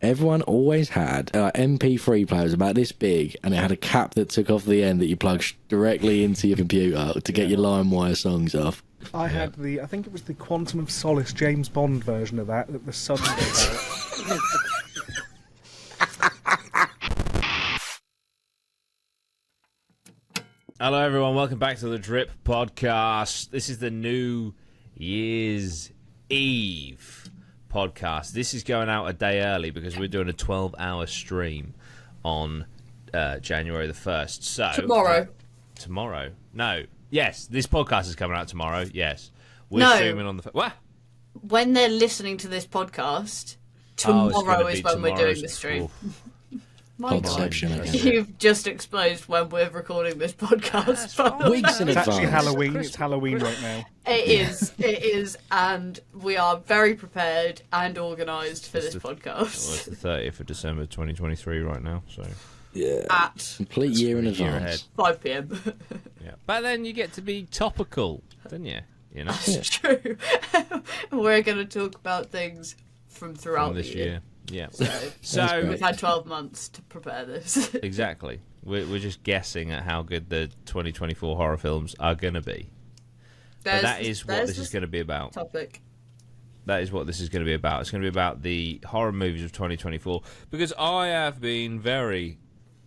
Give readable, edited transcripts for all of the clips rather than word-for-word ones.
everyone always had MP3 players about this big, and it had a cap that took off the end that you plug directly into your computer to get your LimeWire songs off. I had I think it was the Quantum of Solace James Bond version of that the sun goes out. Hello everyone, welcome back to the Drip Podcast. This is the New Year's Eve podcast. This is going out a day early because we're doing a 12-hour stream on January the 1st. So tomorrow? No. Yes, this podcast is coming out tomorrow. Yes. We're streaming on the... What? When they're listening to this podcast, tomorrow is when we're doing the stream. My God, you've just exposed when we're recording this podcast. Weeks in advance. It's actually Halloween. It's Halloween right now. It is, and we are very prepared and organised for this podcast. Well, it's the 30th of December 2023 right now, so... Yeah. At complete year in advance. 5 p.m. Yeah, but then you get to be topical, don't you? You know? That's true. We're going to talk about things from throughout this the year. Yeah. So we've had 12 months to prepare this. Exactly. We're just guessing at how good the 2024 horror films are going to be. But that is what this is going to be about. Topic. That is what this is going to be about. It's going to be about the horror movies of 2024. Because I have been very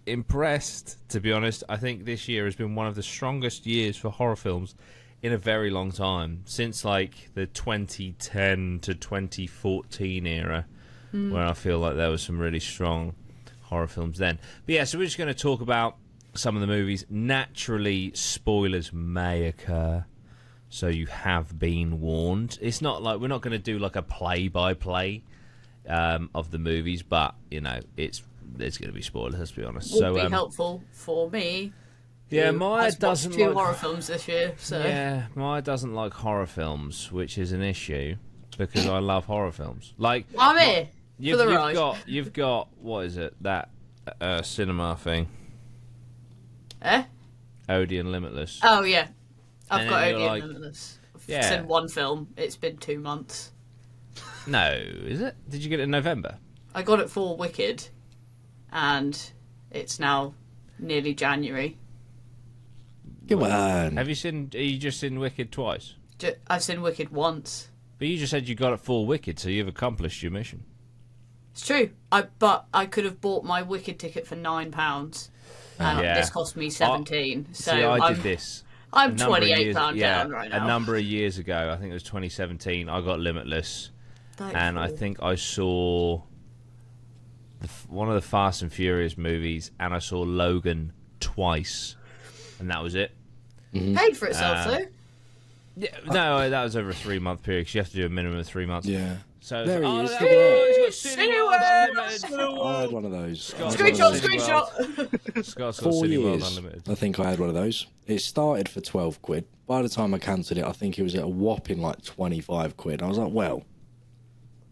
impressed, to be honest. I think this year has been one of the strongest years for horror films in a very long time. Since, like, the 2010 to 2014 era. Where I feel like there was some really strong horror films then. But yeah, so we're just going to talk about some of the movies. Naturally, spoilers may occur, so you have been warned. It's not like we're not going to do like a play-by-play of the movies, but you know, there's going to be spoilers. Let's be honest. Would be helpful for me. Yeah, Maya doesn't like horror films this year. So yeah, Maya doesn't like horror films, which is an issue because I love horror films. Like I'm here. You've got what is it, that cinema thing? Odeon Limitless. Oh yeah, I've got Odeon Limitless. Yeah. It's in one film. It's been 2 months. No, is it? Did you get it in November? I got it for Wicked, and it's now nearly January. Come on. Are you just seen Wicked twice? I've seen Wicked once. But you just said you got it for Wicked, so you've accomplished your mission. It's true. But I could have bought my Wicked ticket for £9, and this cost me 17. So I did this. I'm £28 down right now. A number of years ago, I think it was 2017. I got Limitless, and I think I saw one of the Fast and Furious movies, and I saw Logan twice, and that was it. Paid for itself, though. Yeah, no, that was over a 3-month period. Cause you have to do a minimum of 3 months. Yeah. So there he is. I had one of those. Screenshot. Scott's 4 years. years. I think I had one of those. It started for £12. By the time I cancelled it, I think it was at a whopping like £25. I was like, well,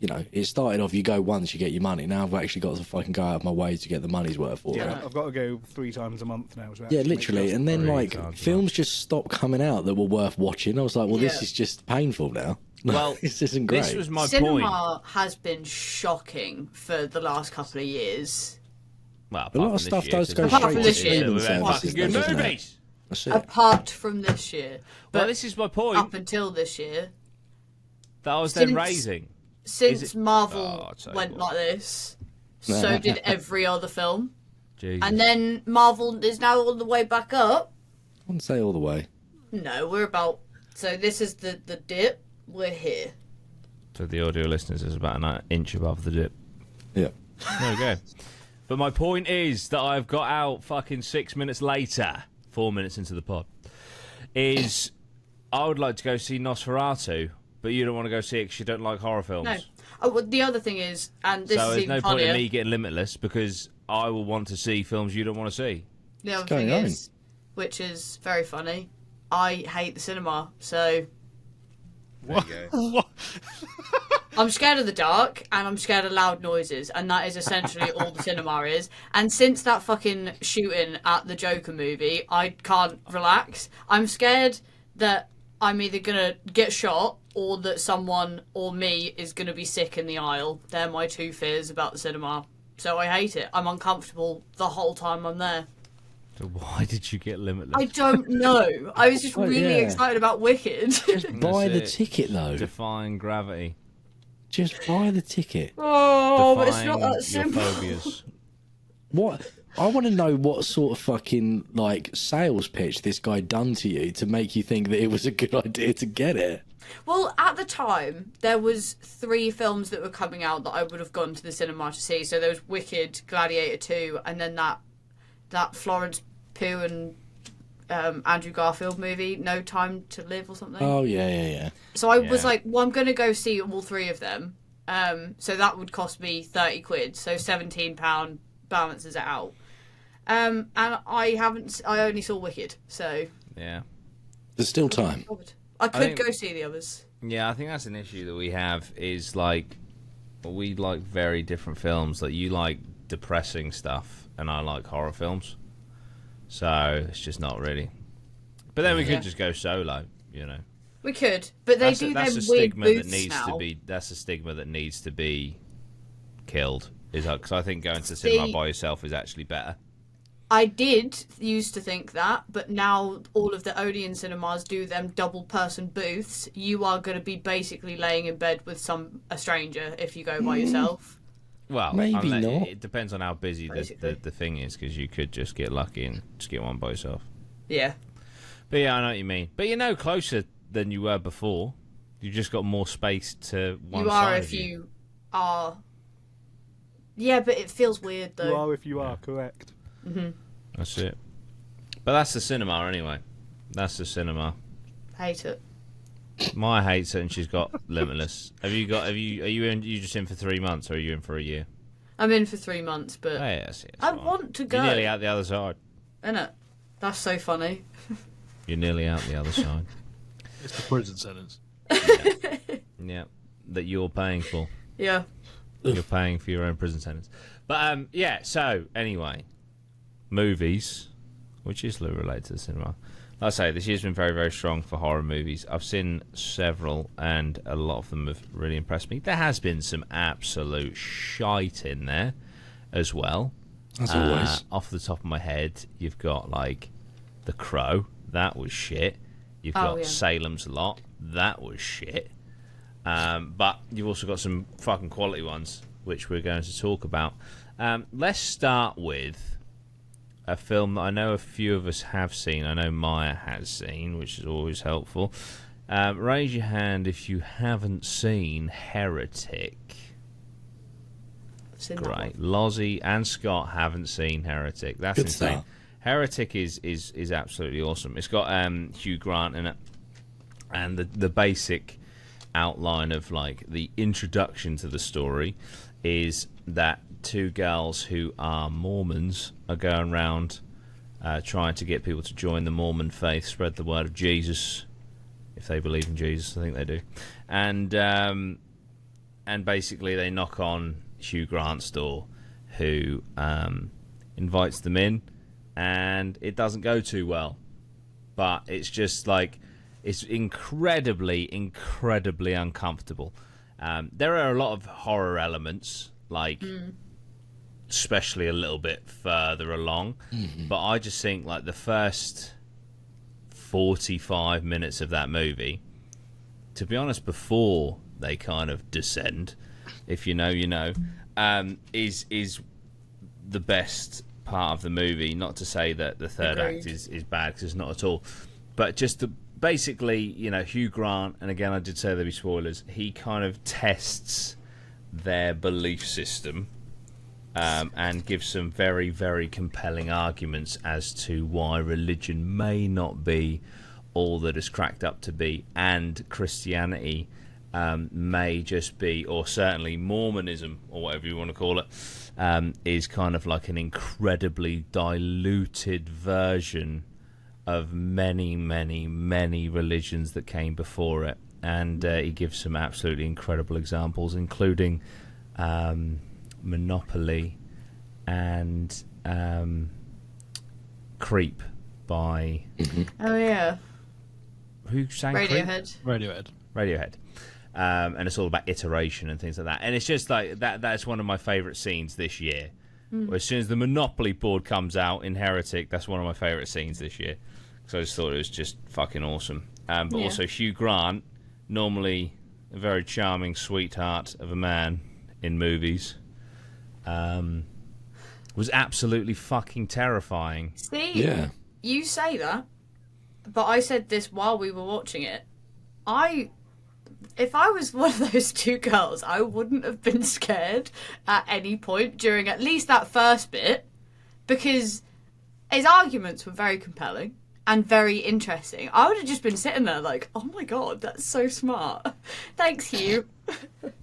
you know, it started off, you go once, you get your money. Now I've actually got to fucking go out of my way to get the money's worth for it. Yeah, I've got to go 3 times a month now. Yeah, literally. And then, like, films just stopped coming out that were worth watching. I was like, well, this is just painful now. Well, this isn't great. This was my point. Cinema has been shocking for the last couple of years. Well, a lot of stuff does go Apart straight from to this year. streaming services. Good doesn't it? movies. That's it. Apart from this year. But Well, this is my point. up until this year. That I was then raising. Since Marvel went like this, so did every other film. Jesus. And then Marvel is now all the way back up. I wouldn't say all the way. No, we're about... So this is the dip. We're here. So the audio listeners is about an inch above the dip. Yeah. There we go. But my point is that I've got out fucking 6 minutes later, 4 minutes into the pod, is I would like to go see Nosferatu, but you don't want to go see it because you don't like horror films. No. Oh, well, the other thing is, and this so is there's even no funnier, point in me getting Limitless because I will want to see films you don't want to see. The other thing is, which is very funny, I hate the cinema, so... What? I'm scared of the dark, and I'm scared of loud noises, and that is essentially all the cinema is. And since that fucking shooting at the Joker movie, I can't relax. I'm scared that I'm either gonna get shot or that someone or me is going to be sick in the aisle. They're my two fears about the cinema. So I hate it. I'm uncomfortable the whole time I'm there. So why did you get Limitless? I don't know. I was just really excited about Wicked. Just buy the ticket, though. Defying gravity. Just buy the ticket. Oh, but it's not that simple. Your phobias. What? I want to know what sort of fucking, like, sales pitch this guy done to you to make you think that it was a good idea to get it. Well, at the time, there was 3 films that were coming out that I would have gone to the cinema to see. So there was Wicked, Gladiator 2, and then that Florence Pugh and Andrew Garfield movie, No Time to Live or something. Oh, yeah. So I was like, well, I'm going to go see all 3 of them. So that would cost me 30 quid. So £17 balances it out. And I only saw Wicked, so... Yeah. There's still time. I could go see the others. Yeah, I think that's an issue that we have, is like, we like very different films. Like, you like depressing stuff, and I like horror films. So, it's just not really. But then we could just go solo, you know. We could, but they do them weird booths now. That's a stigma that needs to be killed. Because I think going to the cinema by yourself is actually better. I did used to think that, but now all of the Odeon cinemas do them double-person booths. You are going to be basically laying in bed with a stranger if you go by yourself. Well, maybe not. It depends on how busy the thing is, because you could just get lucky and just get one by yourself. Yeah. But yeah, I know what you mean. But you're no closer than you were before. You've just got more space to one you side are of if you are. Yeah, but it feels weird though. You are if you are, correct. Mm-hmm. That's it. But that's the cinema anyway. That's the cinema. Hate it. Maya hates it, and she's got Limitless. Are you just in for 3 months, or are you in for a year? I'm in for 3 months, but yes, I want to go. You're nearly out the other side. Innit? That's so funny. You're nearly out the other side. It's the prison sentence. Yeah, that you're paying for. Yeah. You're paying for your own prison sentence. But yeah. So anyway, movies, which is related to the cinema. Like I say, this year's been very, very strong for horror movies. I've seen several, and a lot of them have really impressed me. There has been some absolute shite in there as well. As always. Off the top of my head, you've got, like, The Crow. That was shit. You've got Salem's Lot. That was shit. But you've also got some fucking quality ones, which we're going to talk about. Let's start with a film that I know a few of us have seen. I know Maya has seen, which is always helpful. Raise your hand if you haven't seen Heretic. Great. Lozzie and Scott haven't seen Heretic. That's Good insane. start. Heretic is absolutely awesome. It's got Hugh Grant in it, and the basic outline of, like, the introduction to the story is that 2 girls who are Mormons are going around trying to get people to join the Mormon faith, spread the word of Jesus, if they believe in Jesus. I think they do. And basically they knock on Hugh Grant's door, who invites them in, and it doesn't go too well. But it's just like, it's incredibly, incredibly uncomfortable. There are a lot of horror elements, like especially a little bit further along. Mm-hmm. But I just think, like, the first 45 minutes of that movie, to be honest, before they kind of descend, if you know, you know, is the best part of the movie. Not to say that the third act is bad, because it's not at all. But just basically, you know, Hugh Grant, and again, I did say there'd be spoilers, he kind of tests their belief system and gives some very, very compelling arguments as to why religion may not be all that it's cracked up to be, and Christianity may just be, or certainly Mormonism, or whatever you want to call it, is kind of like an incredibly diluted version of many, many, many religions that came before it. And he gives some absolutely incredible examples, including Monopoly and Creep by... Oh, yeah. Who sang Radiohead. Creep? Radiohead. And it's all about iteration and things like that. And it's just like that's one of my favourite scenes this year. As soon as the Monopoly board comes out in Heretic, that's one of my favourite scenes this year. So I just thought it was just fucking awesome. But also Hugh Grant, normally a very charming sweetheart of a man in movies, was absolutely fucking terrifying. See, you say that, but I said this while we were watching it. If I was one of those two girls, I wouldn't have been scared at any point during at least that first bit, because his arguments were very compelling and very interesting. I would have just been sitting there like, oh my god, that's so smart. Thanks, Hugh.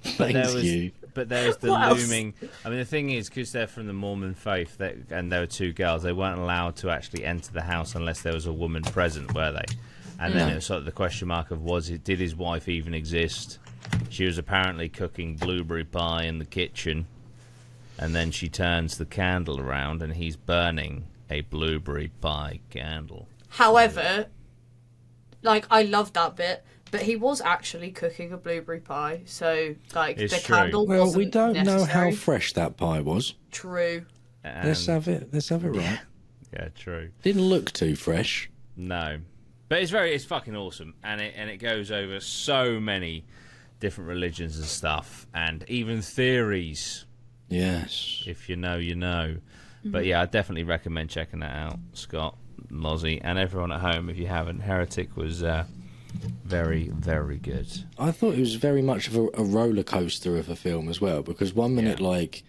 Thanks, Hugh. But there's the What looming... I mean, the thing is, because they're from the Mormon faith, and there were two girls, they weren't allowed to actually enter the house unless there was a woman present, were they? And then it was sort of the question mark of, did his wife even exist? She was apparently cooking blueberry pie in the kitchen, and then she turns the candle around, and he's burning a blueberry pie candle. However, like, I loved that bit, but he was actually cooking a blueberry pie, so, like, It's the true. candle Well, wasn't we don't know how necessary. fresh that pie was. True. Let's have it right. Yeah, true. Didn't look too fresh. No. But it's fucking awesome, and it goes over so many different religions and stuff, and even theories. Yes. If you know, you know. But yeah, I definitely recommend checking that out, Scott, Lozzie, and everyone at home if you haven't. Heretic was very, very good. I thought it was very much of a roller coaster of a film as well, because one minute, like,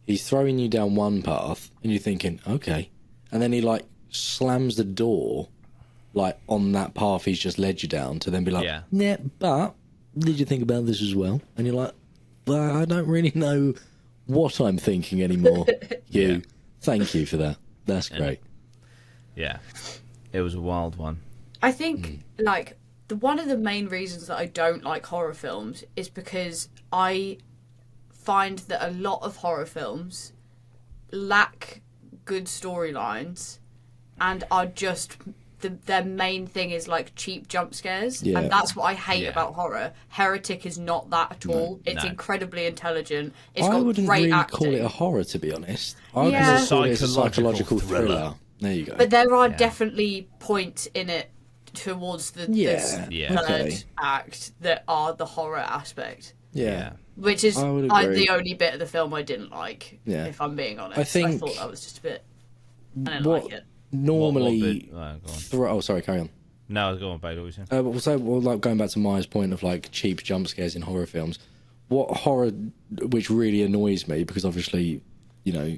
he's throwing you down one path, and you're thinking, okay. And then he, like, slams the door, like, on that path he's just led you down, to then be like, yeah, but did you think about this as well? And you're like, well, I don't really know what I'm thinking anymore. You. Thank you for that. That's great. Yeah. It was a wild one. I think, like, one of the main reasons that I don't like horror films is because I find that a lot of horror films lack good storylines and are just... their main thing is, like, cheap jump scares. Yeah. And that's what I hate about horror. Heretic is not that at all. It's incredibly intelligent. It's I got wouldn't great really acting. call it a horror, to be honest. I would Yeah. call it a psychological thriller. There you go. But there are definitely points in it towards the third act that are the horror aspect. Yeah. Which is I would agree. the only bit of the film I didn't like, if I'm being honest. I thought that was just a bit... I didn't like it. Normally... sorry, carry on. No, I was going back. What were you saying? Like, going back to Maya's point of, like, cheap jump scares in horror films, what horror, which really annoys me, because obviously, you know,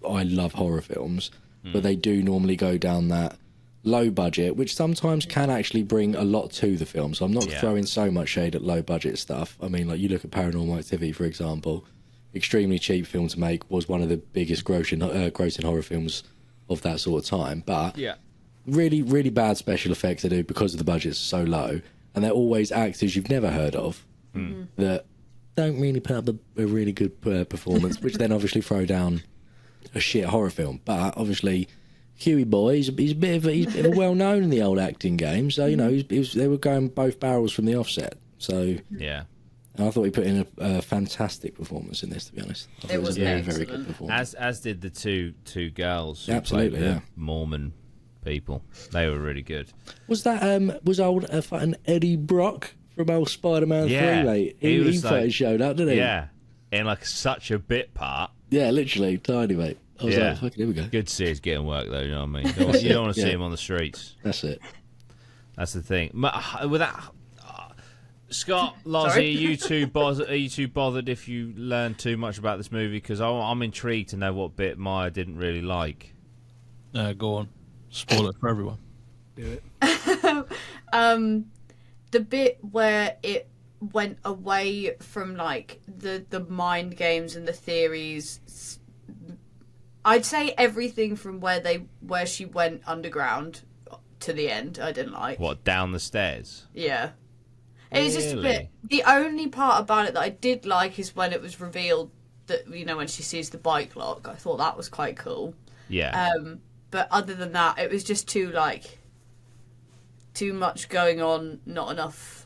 I love horror films, but they do normally go down that low budget, which sometimes can actually bring a lot to the film. So I'm not throwing so much shade at low budget stuff. I mean, like, you look at Paranormal Activity, for example, extremely cheap film to make, was one of the biggest grossing horror films of that sort of time, but really, really bad special effects they do because of the budget's so low, and they're always actors you've never heard of that don't really put up a really good performance, which then obviously throw down a shit horror film. But obviously, Huey boy, he's a bit of a well known in the old acting game, so you know they were going both barrels from the offset. So and I thought he put in a fantastic performance in this, to be honest. I thought it was a very, very good performance. As did the two girls. Absolutely, who played the Mormon people. They were really good. Was that was old fucking Eddie Brock from old Spider-Man 3, mate? He fucking showed up, didn't he? Yeah, in like such a bit part. Yeah, literally, tiny, mate. I was like, fucking, here we go. Good to see he's getting work, though, you know what I mean? You don't want to see him on the streets. That's it. That's the thing. With that... Scott, Lozzie, are you too bothered if you learn too much about this movie? Because I'm intrigued to know what bit Maya didn't really like. Go on. Spoil it for everyone. Do it. The bit where it went away from, like, the mind games and the theories... I'd say everything from where she went underground to the end, I didn't like. What, down the stairs? Yeah. It was just a bit... The only part about it that I did like is when it was revealed that, you know, when she sees the bike lock. I thought that was quite cool. Yeah. But other than that, it was just too much going on, not enough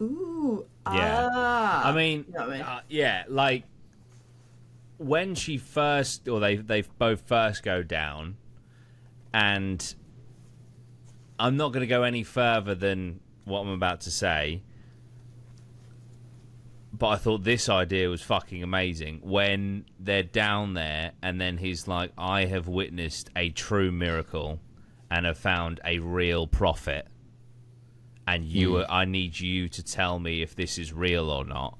Ooh. Yeah. I mean, You know what I mean? yeah, like when she first, or they both first go down, and I'm not going to go any further than what I'm about to say, but I thought this idea was fucking amazing when they're down there and then he's like, I have witnessed a true miracle and have found a real prophet, and I need you to tell me if this is real or not.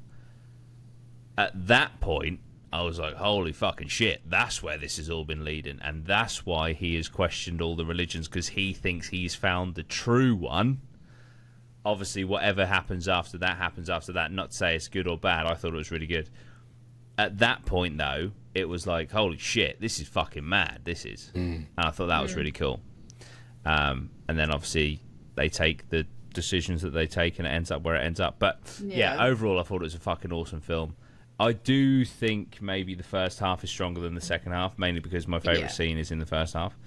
At that point, I was like, holy fucking shit, that's where this has all been leading, and that's why he has questioned all the religions, because he thinks he's found the true one. Obviously, whatever happens after that happens after that. Not to say it's good or bad. I thought it was really good. At that point, though, it was like, holy shit, this is fucking mad. This is. And I thought that was really cool. And then, obviously, they take the decisions that they take and it ends up where it ends up. But, yeah, overall, I thought it was a fucking awesome film. I do think maybe the first half is stronger than the second half, mainly because my favourite scene is in the first half.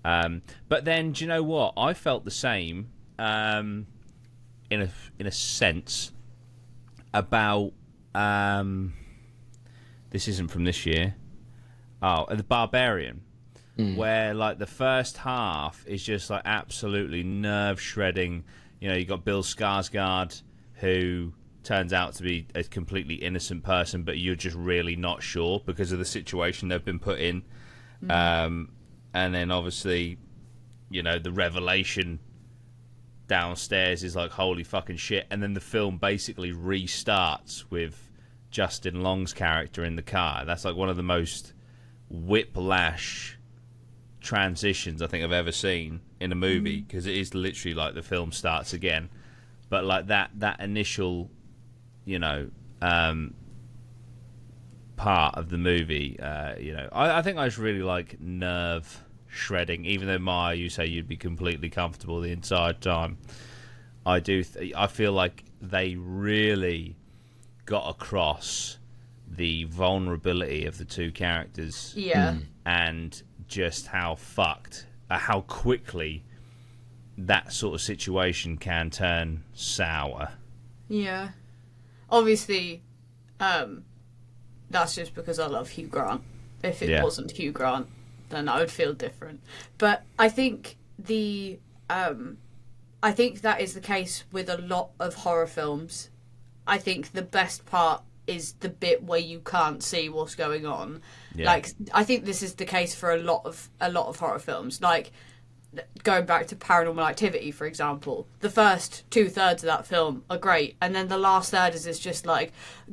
But then, do you know what? I felt the same... in a sense about this isn't from this year. The Barbarian, where like the first half is just like absolutely nerve shredding. You know, you got Bill Skarsgård, who turns out to be a completely innocent person, but you're just really not sure because of the situation they've been put in. And then obviously, you know, the revelation downstairs is like, holy fucking shit. And then the film basically restarts with Justin Long's character in the car. That's like one of the most whiplash transitions I think I've ever seen in a movie, because it is literally like the film starts again. But like that initial, you know, part of the movie, you know, I think I just really like nerve shredding. Even though Maya, you say you'd be completely comfortable the entire time, I feel like they really got across the vulnerability of the two characters, and just how fucked, how quickly that sort of situation can turn sour. Yeah, obviously, that's just because I love Hugh Grant. If it wasn't Hugh Grant, then I would feel different. But I think I think that is the case with a lot of horror films. I think the best part is the bit where you can't see what's going on. Like, I think this is the case for a lot of horror films. Like, going back to Paranormal Activity, for example, the first 2/3 of that film are great, and then the last third is just like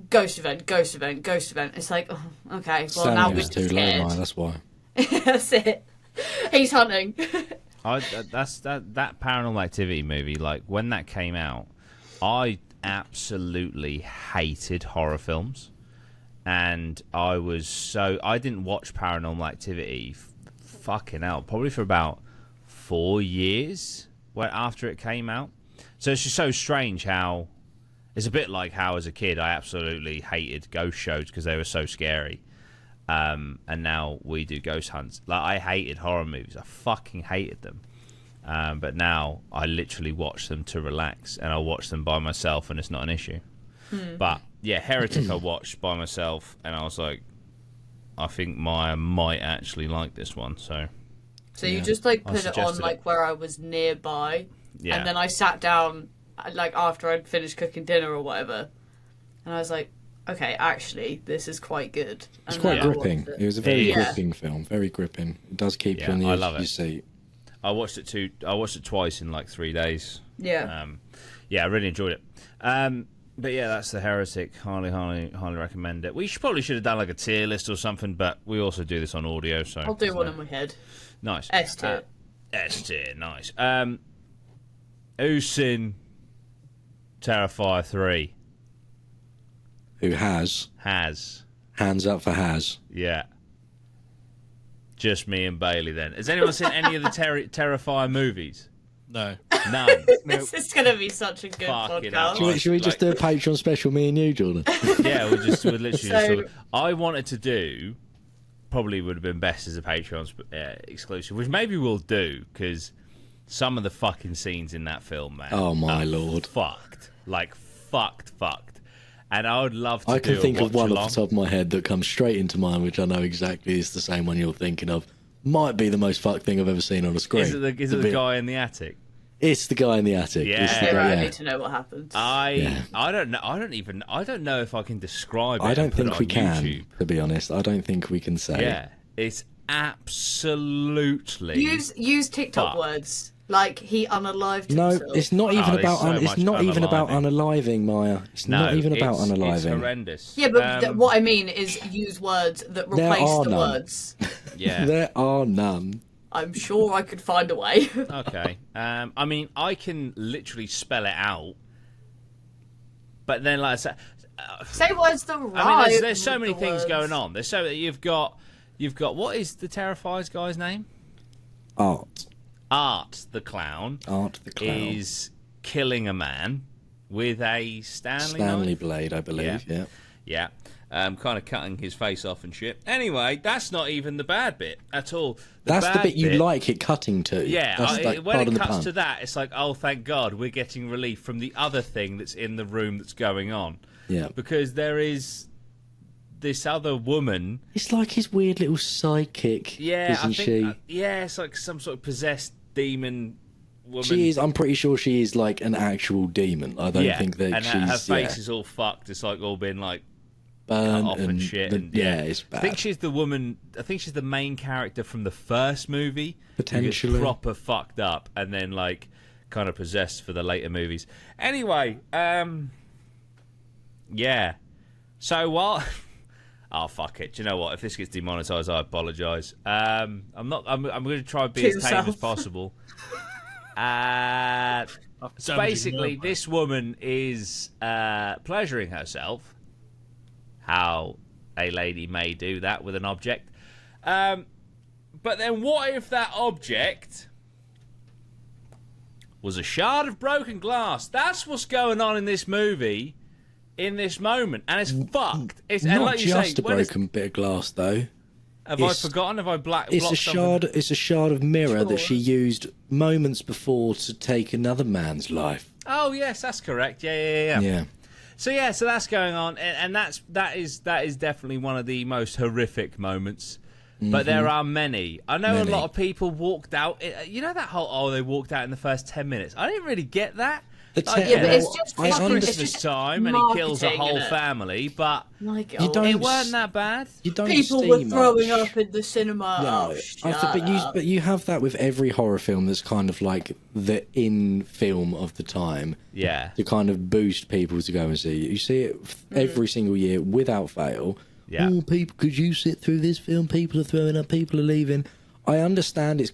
ghost event. It's like, oh, okay, well, now we're too scared. low, that's why. That's it. He's hunting. That Paranormal Activity movie, like when that came out, I absolutely hated horror films, and I didn't watch Paranormal Activity fucking hell, probably for about 4 years after it came out. So it's just so strange how it's a bit like how as a kid I absolutely hated ghost shows because they were so scary. And now we do ghost hunts. Like, I hated horror movies. I fucking hated them. But now I literally watch them to relax, and I watch them by myself, and it's not an issue. But yeah, Heretic I watched by myself, and I was like, I think Maya might actually like this one. So you just like put it on like where I was nearby, and then I sat down like after I'd finished cooking dinner or whatever, and I was like, okay, actually, this is quite good. It's quite gripping. It was a very gripping film. Very gripping. It does keep you on the edge of your seat. I watched it twice in like 3 days. Yeah. I really enjoyed it. But yeah, that's The Heretic. Highly recommend it. We probably should have done like a tier list or something, but we also do this on audio, so I'll do one in my head. Nice. S tier. S tier, nice. Who's seen Terrifier 3? Who has? Has. Hands up for has. Yeah. Just me and Bailey then. Has anyone seen any of the Terrifier movies? No. None. This is going to be such a good podcast. Should we just do a Patreon special, me and you, Jordan? Yeah, we're literally just I wanted to do, probably would have been best as a Patreon exclusive, which maybe we'll do, because some of the fucking scenes in that film, man. Oh, my Lord. Fucked. Like, fucked. And I would love to I can do think a of one watch-along. off the top of my head that comes straight into mind, which I know exactly is the same one you're thinking of. Might be the most fucked thing I've ever seen on a screen. Is it the guy in the attic? It's the guy in the attic. Yeah. It's the Yeah, guy, right, I yeah. need to know what happens. I don't know. I don't know if I can describe it. I don't and put think it we on can, YouTube. to be honest. I don't think we can say. Yeah, it's absolutely. Use TikTok Fuck. words like he unalived No, himself. it's not even there's about. so It's much not even about unaliving. unaliving, Maya. It's No, not even about it's unaliving. horrendous. Yeah, but what I mean is use words that There replace are the none. words. Yeah. There are none. I'm sure I could find a way. Okay. I mean, I can literally spell it out, but then like I said, Say words that rhyme. I mean, there's so with many the things words. going on. There's so you've got what is the Terrifiers guy's name? Art Art the clown the clown. is killing a man with a Stanley knife. Blade, I believe. Yeah. Yeah. Kind of cutting his face off and shit. Anyway, that's not even the bad bit at all. That's the bad bit you like it cutting to. Yeah, That's like, when pardon it the cuts pun. to that, it's like, oh, thank God, we're getting relief from the other thing that's in the room that's going on. Yeah. Because there is this other woman. It's like his weird little sidekick, Yeah, isn't I think. she? Yeah, it's like some sort of possessed demon woman. She is. I'm pretty sure she is like an actual demon. I don't think that and she's. her face yeah, is all fucked. It's like all been like burnt cut off and shit. And, yeah, it's bad. I think she's the woman. I think she's the main character from the first movie. who gets Potentially. proper fucked up and then like kind of possessed for the later movies. Anyway, yeah. So while oh fuck it, do you know what? If this gets demonetized, I apologise. I'm not. I'm going to try and be To as tame yourself. as possible. So Damaging basically, word. this woman is pleasuring herself. How a lady may do that with an object. But then what if that object was a shard of broken glass? That's what's going on in this movie in this moment. And it's fucked. It's, and Not like you just say, a when it's- broken bit of glass, though. have I it's- forgotten? Have I blocked It's a something? shard. It's a shard of mirror that Sure. she used moments before to take another man's life. Oh, yes, that's correct. Yeah. Yeah. So that's going on, and that is definitely one of the most horrific moments. But there are many. I know Many. a lot of people walked out. You know that whole they walked out in the first 10 minutes. I didn't really get that. The Like, te- Yeah, but it's well, just I fucking- understand- it's Christmas just time, and he kills a marketing, whole innit? family, but Like, You oh, don't- it weren't that bad. You don't people see were throwing much. up in the cinema. No, Oh, shut but you have that with every horror film that's kind of like the in film of the time Yeah, to kind of boost people to go and see it. You see it every single year without fail. Yeah. Oh, people, could you sit through this film? People are throwing up, people are leaving. I understand it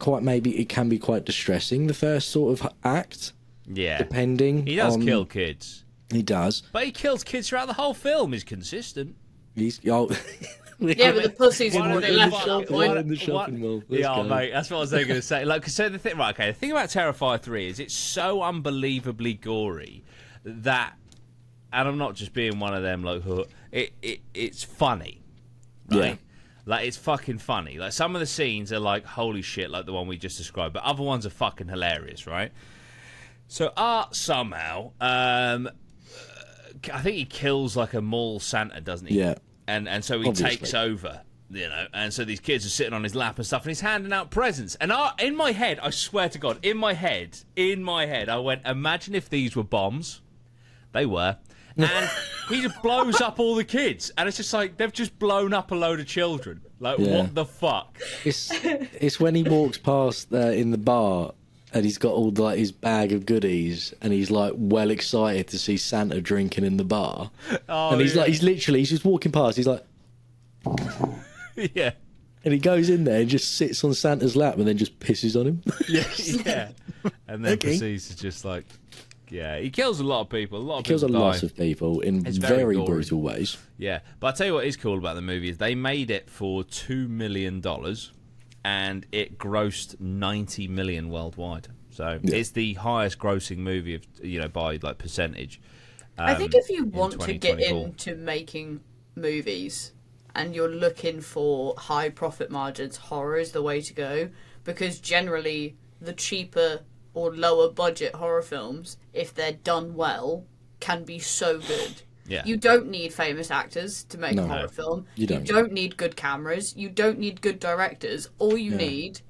can be quite distressing, the first sort of act, yeah. depending. He does on- kill kids, He does. but he kills kids throughout the whole film. He's consistent. He's Yeah, but the pussies One are of they the left fuck- off one- One in the shopping mall. Let's Yeah, go. mate, that's what I was going to say. Like, so the thing, right? Okay, the thing about Terrifier 3 is it's so unbelievably gory that, and I'm not just being one of them. Like, it's funny, right? Yeah. Like, it's fucking funny. Like, some of the scenes are like, holy shit, like the one we just described, but other ones are fucking hilarious, right? So Art somehow, I think he kills like a mall Santa, doesn't he? Yeah. And so he Obviously. takes over, you know, and so these kids are sitting on his lap and stuff, and he's handing out presents. And in my head, I swear to God, in my head, I went, imagine if these were bombs. They were. And he just blows up all the kids. And it's just like, they've just blown up a load of children. Like, Yeah. what the fuck? It's when he walks past in the bar and he's got all like his bag of goodies and he's like well excited to see Santa drinking in the bar. Oh, And he's yeah. like, he's just walking past. He's like, Yeah. and he goes in there and just sits on Santa's lap and then just pisses on him. Yeah. And then Okay. proceeds to just like, yeah, he kills a lot of people. A lot of Kills a people lot die. of people in It's very very gory. brutal ways. Yeah, but I'll tell you what is cool about the movie is they made it for $2 million and it grossed 90 million worldwide. So Yeah. it's the highest grossing movie of by like percentage. I think if you in want to get 2024. into making movies and you're looking for high profit margins, horror is the way to go, because generally the cheaper or lower budget horror films, if they're done well, can be so good. Yeah. You don't need famous actors to make a horror film. You don't. You don't need good cameras. You don't need good directors. All you need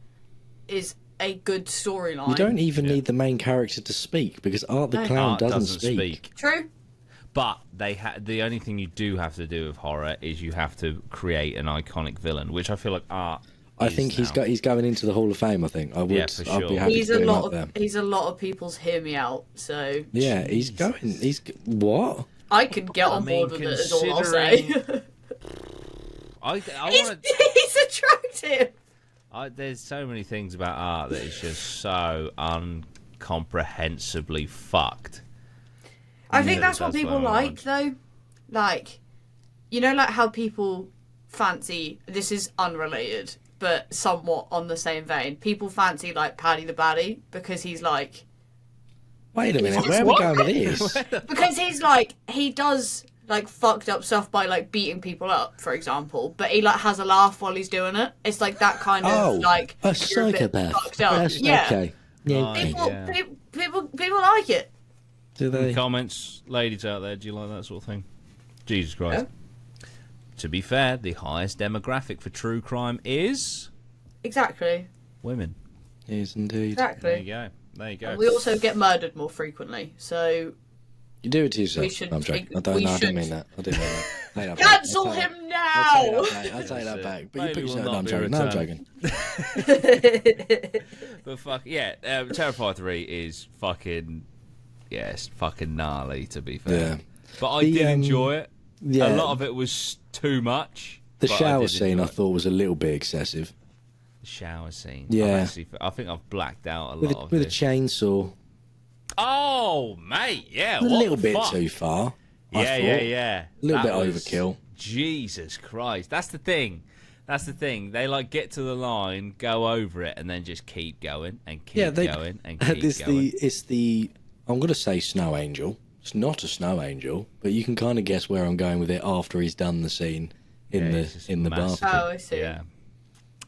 is a good storyline. You don't even need the main character to speak, because Art the Clown Art doesn't speak. True. But the only thing you do have to do with horror is you have to create an iconic villain, which I feel like Art. I think he's going into the Hall of Fame. I think I would. Yeah, for I'd be sure. happy He's to a put him lot up there. of he's a lot of people's hear me out. So Yeah, he's going. He's what? I could get on board with it. Is all I'll say. I want to. He's attractive. There's so many things about Art that is just so uncomprehensibly fucked. I think that's what That's people what I like, want. though. Like, you know, like how people fancy. This is unrelated, but somewhat on the same vein. People fancy like Paddy the Baddy because he's like. Wait a minute. Where are we going with this? Because he's like he does like fucked up stuff by like beating people up, for example, but he like has a laugh while he's doing it. It's like that kind of like a you're bit psychopath. fucked up. Yes, Yeah. Okay. Yeah. okay. People like it. Do they? Comments, ladies out there, do you like that sort of thing? Jesus Christ. To be fair, the highest demographic for true crime is Exactly. women. Yes, indeed. There Exactly. you go. There you go. And we also get murdered more frequently, so You do it to yourself. We should No, I'm joking. take- I don't we know. I didn't should- mean that. I didn't mean that. Take that back. cancel I'll take him that- now. I'll take that back. But you Maybe put will yourself. not No, I'm be joking. No, I'm returned. joking. But fuck yeah, Terrifier 3 is fucking it's fucking gnarly, to be fair. Yeah. But I The, did enjoy it. Yeah. A lot of it was too much. The but I shower did scene enjoy I it. thought was a little bit excessive. The shower scene. Yeah. I think I've blacked out a With lot of with a this. chainsaw. Oh, mate, yeah. A what little the bit fuck? too far. I Yeah, thought. yeah. A little That bit was- overkill. Jesus Christ. That's the thing. They like get to the line, go over it, and then just keep going and keep going and keep going. I'm going to say snow angel. It's not a snow angel, but you can kind of guess where I'm going with it after he's done the scene in it's just the massive. bathroom. Oh, I see. Yeah.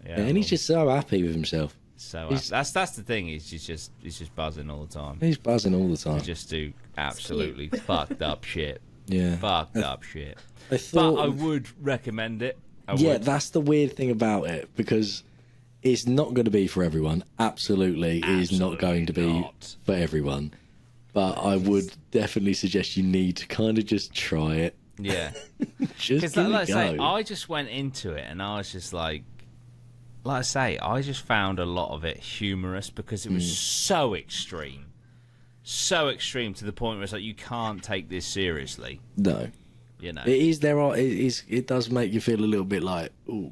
And he's just so happy with himself. so he's- that's the thing. He's just buzzing all the time. He's buzzing all the time. They just do absolutely fucked up shit. Yeah. Fucked up shit. I thought, But I would recommend it. I yeah, would. that's the weird thing about it, because it's not going to be for everyone. Absolutely, it is not going to be not. for everyone. But I would definitely suggest you need to kind of just try it. Yeah. Just Because, give like it I a say, go. I just went into it and I was just like I say, I just found a lot of it humorous because it was so extreme. So extreme to the point where it's like, you can't take this seriously, No. you know. It is. It does make you feel a little bit like, ooh.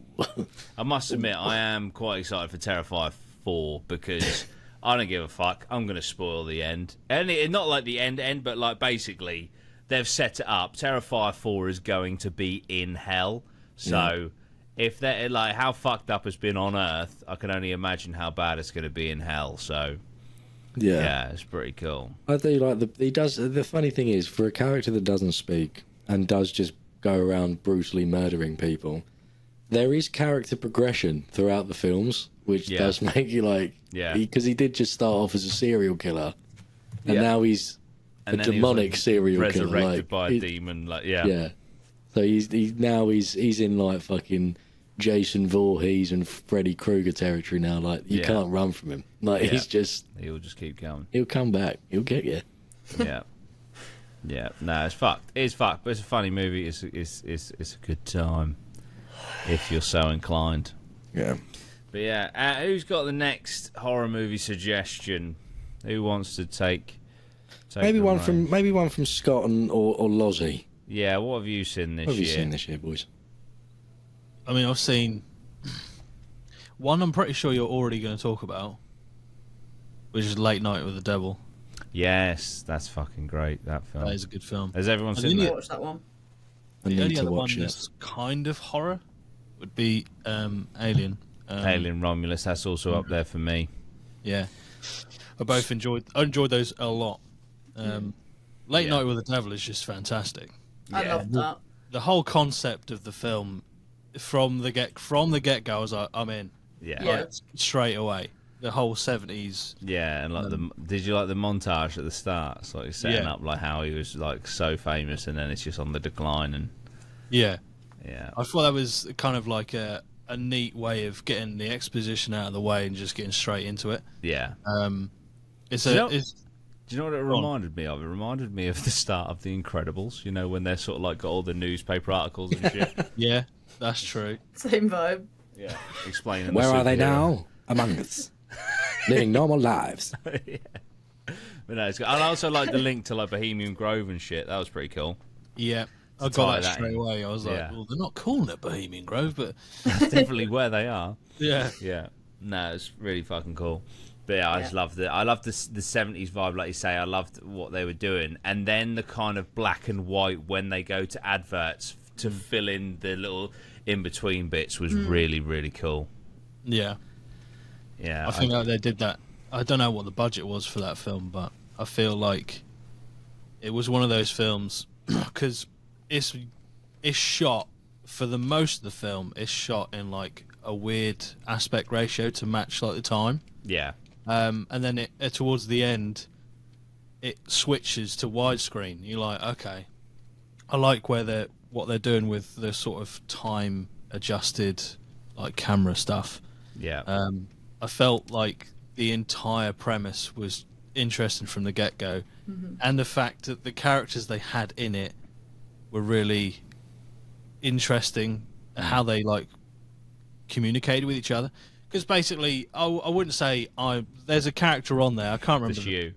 I must admit, I am quite excited for Terrifier 4 because I don't give a fuck. I'm going to spoil the end. And not like the end, but like basically they've set it up. Terrifier 4 is going to be in hell. So if they're like how fucked up it's been on Earth, I can only imagine how bad it's going to be in hell. So yeah, it's pretty cool. I do like he does. The funny thing is, for a character that doesn't speak and does just go around brutally murdering people, there is character progression throughout the films, which does make you like, because he did just start off as a serial killer, and now he's And a then he was, demonic like, serial killer, resurrected like, by a demon. Like yeah. So he's in like fucking Jason Voorhees and Freddy Krueger territory now. Like you can't run from him. Like he'll just keep going. He'll come back. He'll get you. Yeah. No, it's fucked. It's fucked, but it's a funny movie. It's a good time if you're so inclined. Yeah. But yeah, who's got the next horror movie suggestion? Who wants to take Maybe the one reins? from Scott or Lozzie. Yeah, what have you seen this What have year? you seen this year, boys? I mean, I've seen one. I'm pretty sure you're already going to talk about, which is Late Night with the Devil. Yes, that's fucking great. That film. That is a good film. Has everyone I seen didn't that? Watch that one. I The need only to other watch one it. that's kind of horror would be Alien. Alien Romulus. That's also up there for me. Yeah, I enjoyed those a lot. Late Night with the Devil is just fantastic. I love that. The whole concept of the film from the get go, I was like, I'm in. Yeah. Yeah. Like, straight away. the whole 70s. Yeah, and like did you like the montage at the start? It's like setting up like how he was like so famous, and then it's just on the decline. And yeah, yeah, I thought that was kind of like a neat way of getting the exposition out of the way and just getting straight into it. Yeah. It's Do a. you know- It's, Do you know what it reminded me of? It reminded me of the start of The Incredibles. You know, when they're sort of like got all the newspaper articles and shit. yeah, that's true. Same vibe. Yeah, explaining. Where the are they superhero. now? Among us, living normal lives. Yeah. But no, it's good. And I also like the link to like Bohemian Grove and shit. That was pretty cool. Yeah, I tie got that that straight in. away. I was like, Yeah. well, they're not calling it Bohemian Grove, but That's definitely where they are. yeah, Yeah. No, it's really fucking cool. But yeah, I just loved it. I loved the 70s vibe, like you say. I loved what they were doing. And then the kind of black and white when they go to adverts to fill in the little in-between bits was really, really cool. yeah. Yeah. I think like they did that. I don't know what the budget was for that film, but I feel like it was one of those films because it's shot for the most of the film. It's shot in like a weird aspect ratio to match like the time. Yeah. And then it towards the end, it switches to widescreen. You're like, okay, I like what they're doing with the sort of time adjusted like camera stuff. Yeah. I felt like the entire premise was interesting from the get-go, and the fact that the characters they had in it were really interesting, how they like communicated with each other. Because basically, I wouldn't say there's a character on there. I can't remember. Just you.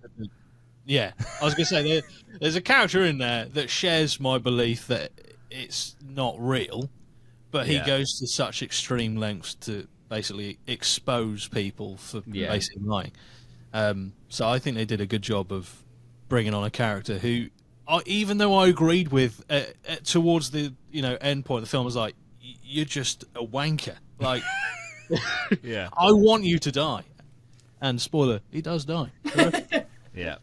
Yeah, I was going to say there's a character in there that shares my belief that it's not real, but he goes to such extreme lengths to basically expose people for basically lying. So I think they did a good job of bringing on a character who, even though I agreed with towards the end point of the film, I was like, you're just a wanker. Like, Yeah. I want you to die. And spoiler, he does die. Yeah.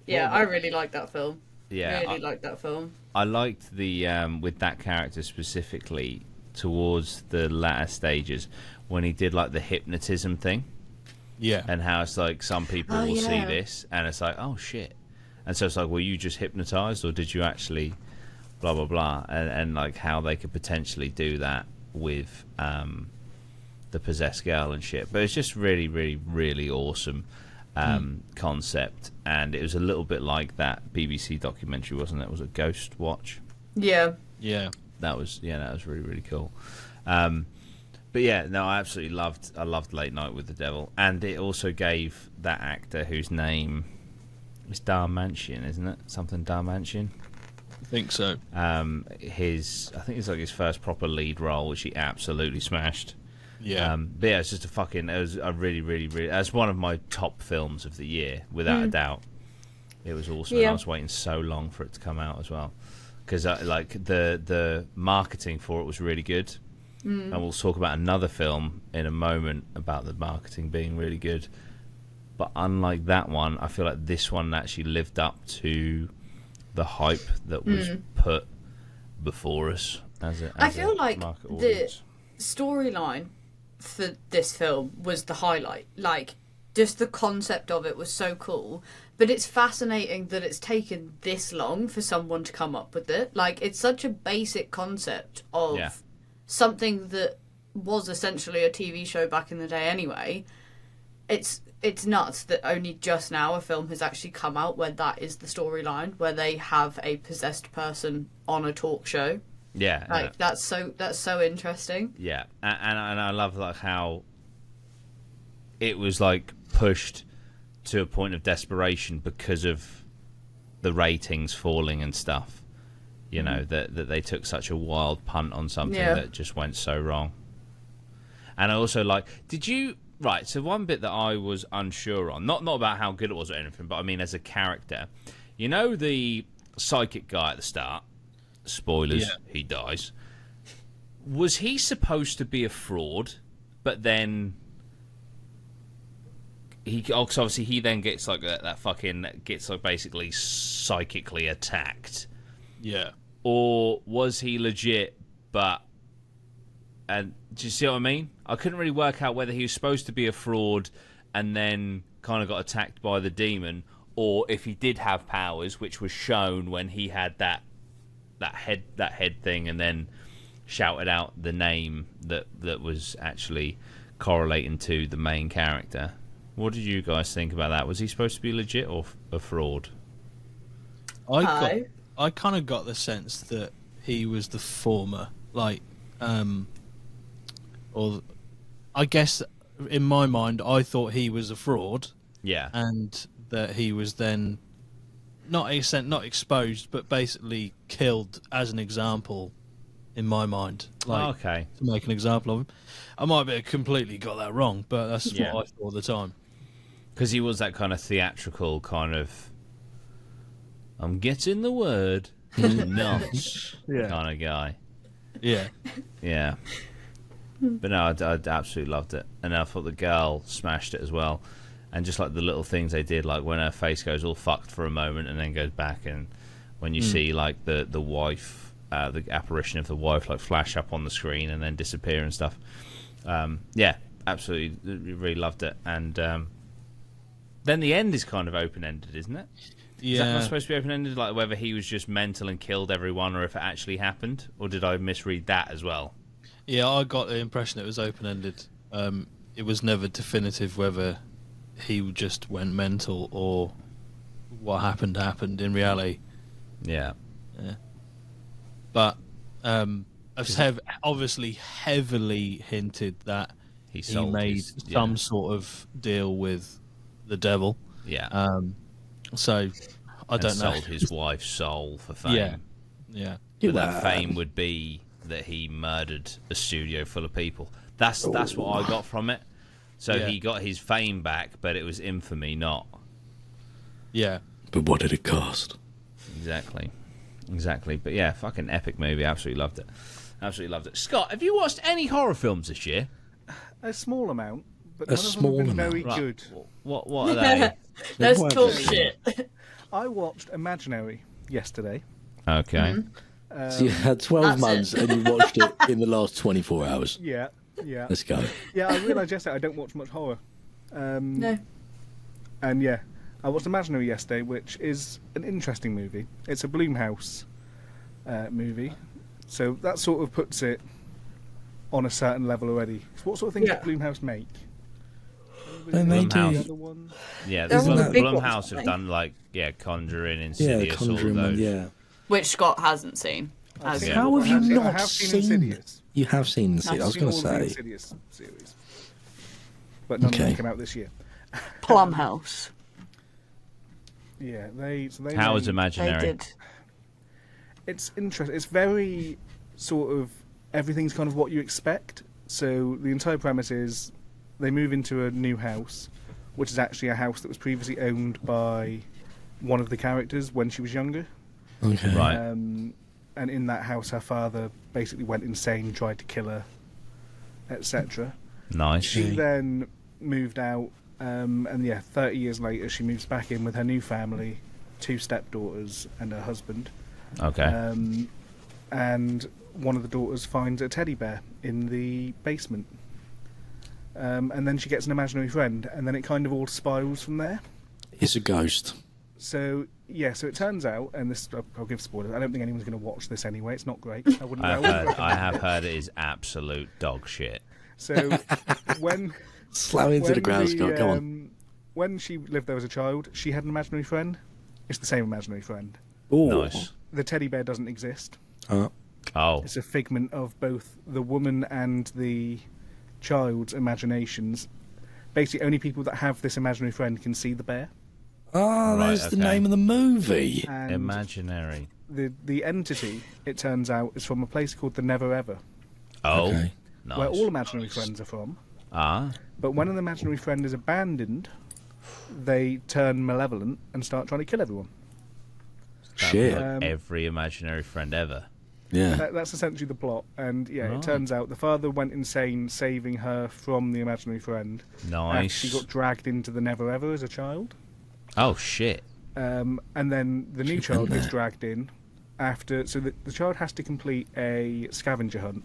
Yeah, I really like that film. Yeah. Really like that film. I liked the with that character specifically towards the latter stages when he did like the hypnotism thing, Yeah. and how it's like some people Oh, will see yeah. this and it's like, oh shit, and so it's like, were you just hypnotized or did you actually blah blah blah, and like how they could potentially do that with the possessed girl and shit. But it's just really really really awesome concept, and it was a little bit like that BBC documentary, wasn't it? Was it Ghost Watch? Yeah. Yeah. That was really really cool. But yeah, no, I absolutely loved Late Night with the Devil, and it also gave that actor whose name is Darmanchian, isn't it? Something Darmanchian. I think so. I think it's like his first proper lead role, which he absolutely smashed. Yeah. But yeah, it's just it was a really really really. That's one of my top films of the year, without a doubt. It was awesome. And Yeah. I was waiting so long for it to come out as well, because like the marketing for it was really good. And we'll talk about another film in a moment about the marketing being really good. But unlike that one, I feel like this one actually lived up to the hype that was put before us I feel like market the audience. storyline for this film was the highlight. Like, just the concept of it was so cool. But it's fascinating that it's taken this long for someone to come up with it. Like, it's such a basic concept of something that was essentially a TV show back in the day anyway. It's nuts that only just now a film has actually come out where that is the storyline, where they have a possessed person on a talk show. Yeah, Like, that's so interesting. yeah, and I love like how it was like pushed to a point of desperation because of the ratings falling and stuff. You know, that they took such a wild punt on something that just went so wrong. And I also right, so one bit that I was unsure on, not about how good it was or anything, but I mean as a character. You know the psychic guy at the start, spoilers, he dies. Was he supposed to be a fraud, but then obviously he then gets like that fucking gets like basically psychically attacked? Yeah. Or was he legit, but And do you see what I mean? I couldn't really work out whether he was supposed to be a fraud and then kind of got attacked by the demon, or if he did have powers, which was shown when he had that head thing, and then shouted out the name that was actually correlating to the main character. What did you guys think about that? Was he supposed to be legit or a fraud? I kind of got the sense that he was the former, like, or I guess in my mind, I thought he was a fraud. Yeah, and that he was then not exposed, but basically killed as an example. In my mind, like, okay, to make an example of him. I might have completely got that wrong, but that's what I thought at the time. Because he was that kind of theatrical kind of, I'm getting the word, nuts kind of guy. Yeah. Yeah. But no, I absolutely loved it. And I thought the girl smashed it as well. And just like the little things they did, like when her face goes all fucked for a moment and then goes back, and when you see like the wife, the apparition of the wife like flash up on the screen and then disappear and stuff. Yeah, absolutely, really loved it. And then the end is kind of open-ended, isn't it? Yeah. Is that not supposed to be open-ended? Like whether he was just mental and killed everyone, or if it actually happened? Or did I misread that as well? Yeah, I got the impression it was open-ended. It was never definitive whether he just went mental or what happened in reality. Yeah. But I've obviously heavily hinted that he made some sort of deal with the devil. Yeah. So I don't know. Sold his wife's soul for fame. Yeah. But that fame would be that he murdered a studio full of people. That's what I got from it. So he got his fame back, but it was infamy, not. Yeah. But what did it cost? Exactly. But yeah, fucking epic movie. Absolutely loved it. Scott, have you watched any horror films this year? A small amount, but A none of them small have been amount. very Right. good. What are they? Let's What talk is it? shit. I watched Imaginary yesterday. Okay. So you had 12 That's months it. and you watched it in the last 24 hours. Yeah. Let's go. Yeah, I realised yesterday I don't watch much horror. No. And yeah, I watched Imaginary yesterday, which is an interesting movie. It's a Blumhouse movie, so that sort of puts it on a certain level already. So what sort of things Yeah. does Blumhouse make? And they Blumhouse. do. The other one? Yeah, They're the all the big ones, Blumhouse aren't have they? done like Conjuring, Yeah, Insidious, Conjuring all of one, those. yeah. Which Scott hasn't seen. I've seen How all- have you I not have seen seen Insidious. You have seen the series. I I've was seen going all to of the say. Insidious series, but none of Okay. them came out this year. Blumhouse. Yeah, they How is made- They Imaginary? did. It's interesting. It's very sort of everything's kind of what you expect. So the entire premise is they move into a new house, which is actually a house that was previously owned by one of the characters when she was younger. Okay. Right. And in that house, her father basically went insane, tried to kill her, etc. Nice. She then moved out, and yeah, 30 years later, she moves back in with her new family, 2 stepdaughters and her husband. Okay. And one of the daughters finds a teddy bear in the basement. And then she gets an imaginary friend, and then it kind of all spirals from there. It's a ghost. So, yeah, so it turns out, and this I'll give spoilers, I don't think anyone's going to watch this anyway, it's not great. I wouldn't I have heard it is absolute dog shit. So, when... Slow into the ground, Scott. Go on. When she lived there as a child, she had an imaginary friend. It's the same imaginary friend. Ooh. Nice. The teddy bear doesn't exist. Uh, Oh. It's a figment of both the woman and the child's imaginations. Basically, only people that have this imaginary friend can see the bear. oh, Right, there's the okay. name of the movie. And Imaginary. the entity, it turns out, is from a place called the Never Ever, Oh. Okay. Nice. where all imaginary friends are from. Ah. But when an imaginary friend is abandoned, they turn malevolent and start trying to kill everyone. Shit. Every imaginary friend ever. Yeah. That's essentially the plot. And yeah, Right. it turns out the father went insane saving her from the imaginary friend. Nice. She got dragged into the Never Ever as a child. Oh shit. And then the new She child went gets there. dragged in after. So the child has to complete a scavenger hunt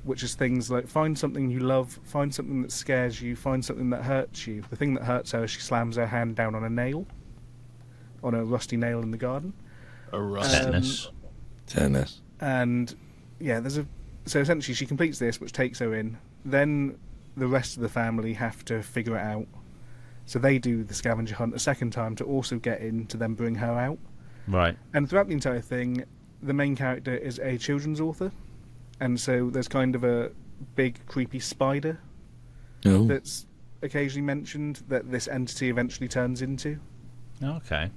which is things like find something you love, find something that scares you, find something that hurts you. The thing that hurts her is she slams her hand down on a nail, on a rusty nail in the garden. A rustiness. Tennis. And yeah, so essentially she completes this, which takes her in. Then the rest of the family have to figure it out. So they do the scavenger hunt a second time to also get in to then bring her out. Right. And throughout the entire thing, the main character is a children's author. And so there's kind of a big creepy spider that's occasionally mentioned that this entity eventually turns into. Okay.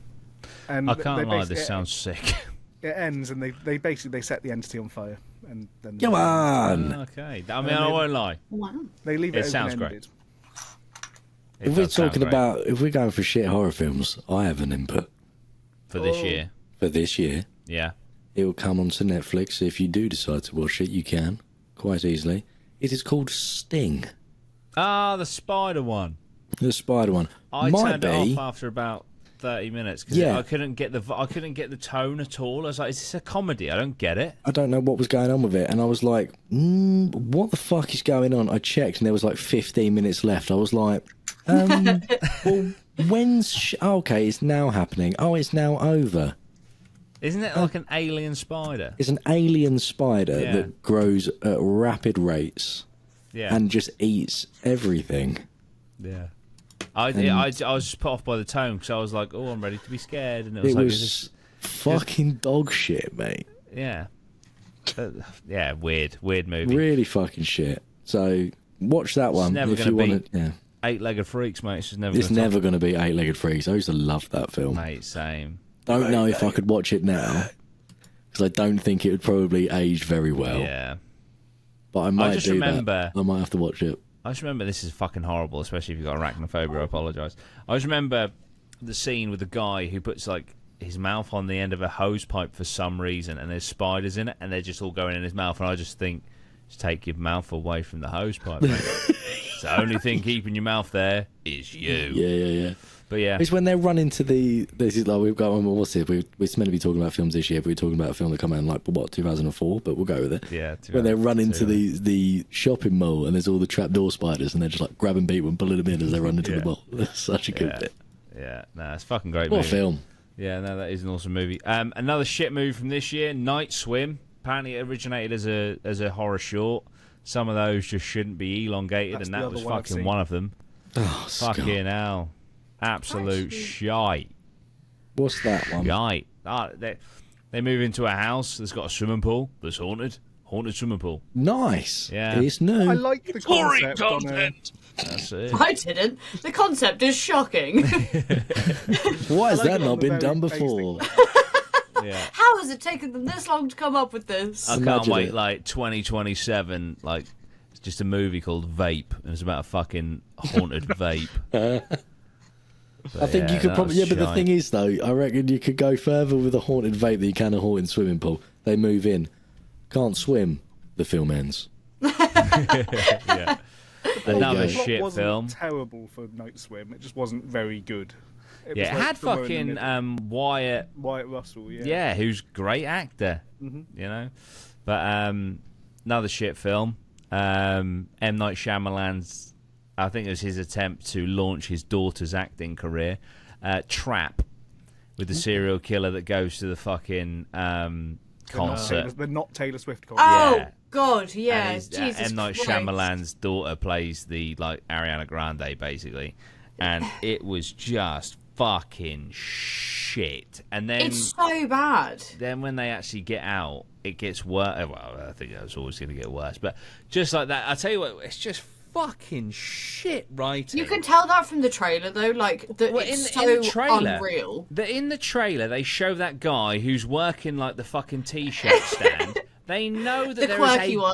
And I can't lie, this sounds sick. It ends and they set the entity on fire. And then Come on! Okay. I mean, I won't lie. Wow. they leave it sounds open-ended. It If we're does sound talking great. about, if we're going for shit horror films, I have an input For this year. for this year. Yeah. It will come onto Netflix. If you do decide to watch it, you can quite easily. It is called Sting, Ah, the spider one. the spider one. I Might turned be. it off after about 30 minutes because Yeah. I couldn't get the tone at all. I was like, is this a comedy? I don't get it. I don't know what was going on with it, and I was like, "What the fuck is going on?" I checked, and there was like 15 minutes left. I was like, "Well, when's? Okay, it's now happening. Oh, it's now over." Isn't it like an alien spider? It's an alien spider Yeah. that grows at rapid rates Yeah. and just eats everything. Yeah. I was just put off by the tone because I was like, oh, I'm ready to be scared. And it was It like, was is fucking dog shit, mate. this... yeah. Yeah, weird movie. Really fucking shit. So watch that one never if gonna you want beat- to. Yeah. Eight-legged freaks, mate. It's just never It's gonna never going to be Eight-Legged Freaks. I used to love that film. Mate, same. Don't know if I could watch it now because I don't think it would probably age very well. Yeah. But I might just do remember- that. I might have to watch it. I just remember, this is fucking horrible, especially if you've got arachnophobia, I apologise. I just remember the scene with the guy who puts, like, his mouth on the end of a hose pipe for some reason, and there's spiders in it, and they're just all going in his mouth, and I just think, just take your mouth away from the hose pipe, mate. It's the only thing keeping your mouth there is you. Yeah. But yeah. It's when they're running to the. This is like we've got. What's it? We're meant to be talking about films this year. But we're talking about a film that came out in like what 2004. But we'll go with it. Yeah. When they're running to the shopping mall and there's all the trapdoor spiders and they're just like grabbing people and pulling them in as they run into the mall. That's such a good bit. Yeah. Nah, it's a fucking great What a movie. film. Yeah, no, that is an awesome movie. Another shit movie from this year, Night Swim. Apparently it originated as a horror short. Some of those just shouldn't be elongated, That's and the that other was one I've fucking seen. one of them. Oh, Scott. Fucking hell. Absolute Actually- shite. What's that one? Shite. They move into a house that's got a swimming pool that's haunted. Haunted swimming pool. Nice. Yeah. It's new. I like the concept on a, That's it. I didn't. The concept is shocking. Why has I like that it on not the been very done basic before? Yeah. How has it taken them this long to come up with this? I can't Imagine wait, it. like, 2027, like, it's just a movie called Vape, and it's about a fucking haunted vape. I think you could probably. Yeah, but the thing is, is, though, I reckon you could go further with a haunted vape than you can a haunted swimming pool. They move in, can't swim. The film ends. yeah. Another go. the plot shit wasn't film. terrible for Night Swim. It just wasn't very good. It Yeah, it was like had somewhere in the fucking middle. Wyatt. Wyatt Russell. Yeah. Yeah, who's a great actor. You know, but another shit film. M. Night Shyamalan's. I think it was his attempt to launch his daughter's acting career. Trap, with the serial killer that goes to the fucking concert. The not Taylor Swift concert. Oh Yeah. God, yeah, And his, Jesus M. Night Christ. Shyamalan's daughter plays the like Ariana Grande basically, and it was just fucking shit. And then It's so bad. when they actually get out, it gets worse. Well, I think it's always going to get worse, but just like that, I tell you what, it's just fucking shit writing. You can tell that from the trailer, though. Like, that Well, it's in the so trailer, unreal. In the trailer, they show that guy who's working like the fucking t-shirt stand. They know that The there is quirky one.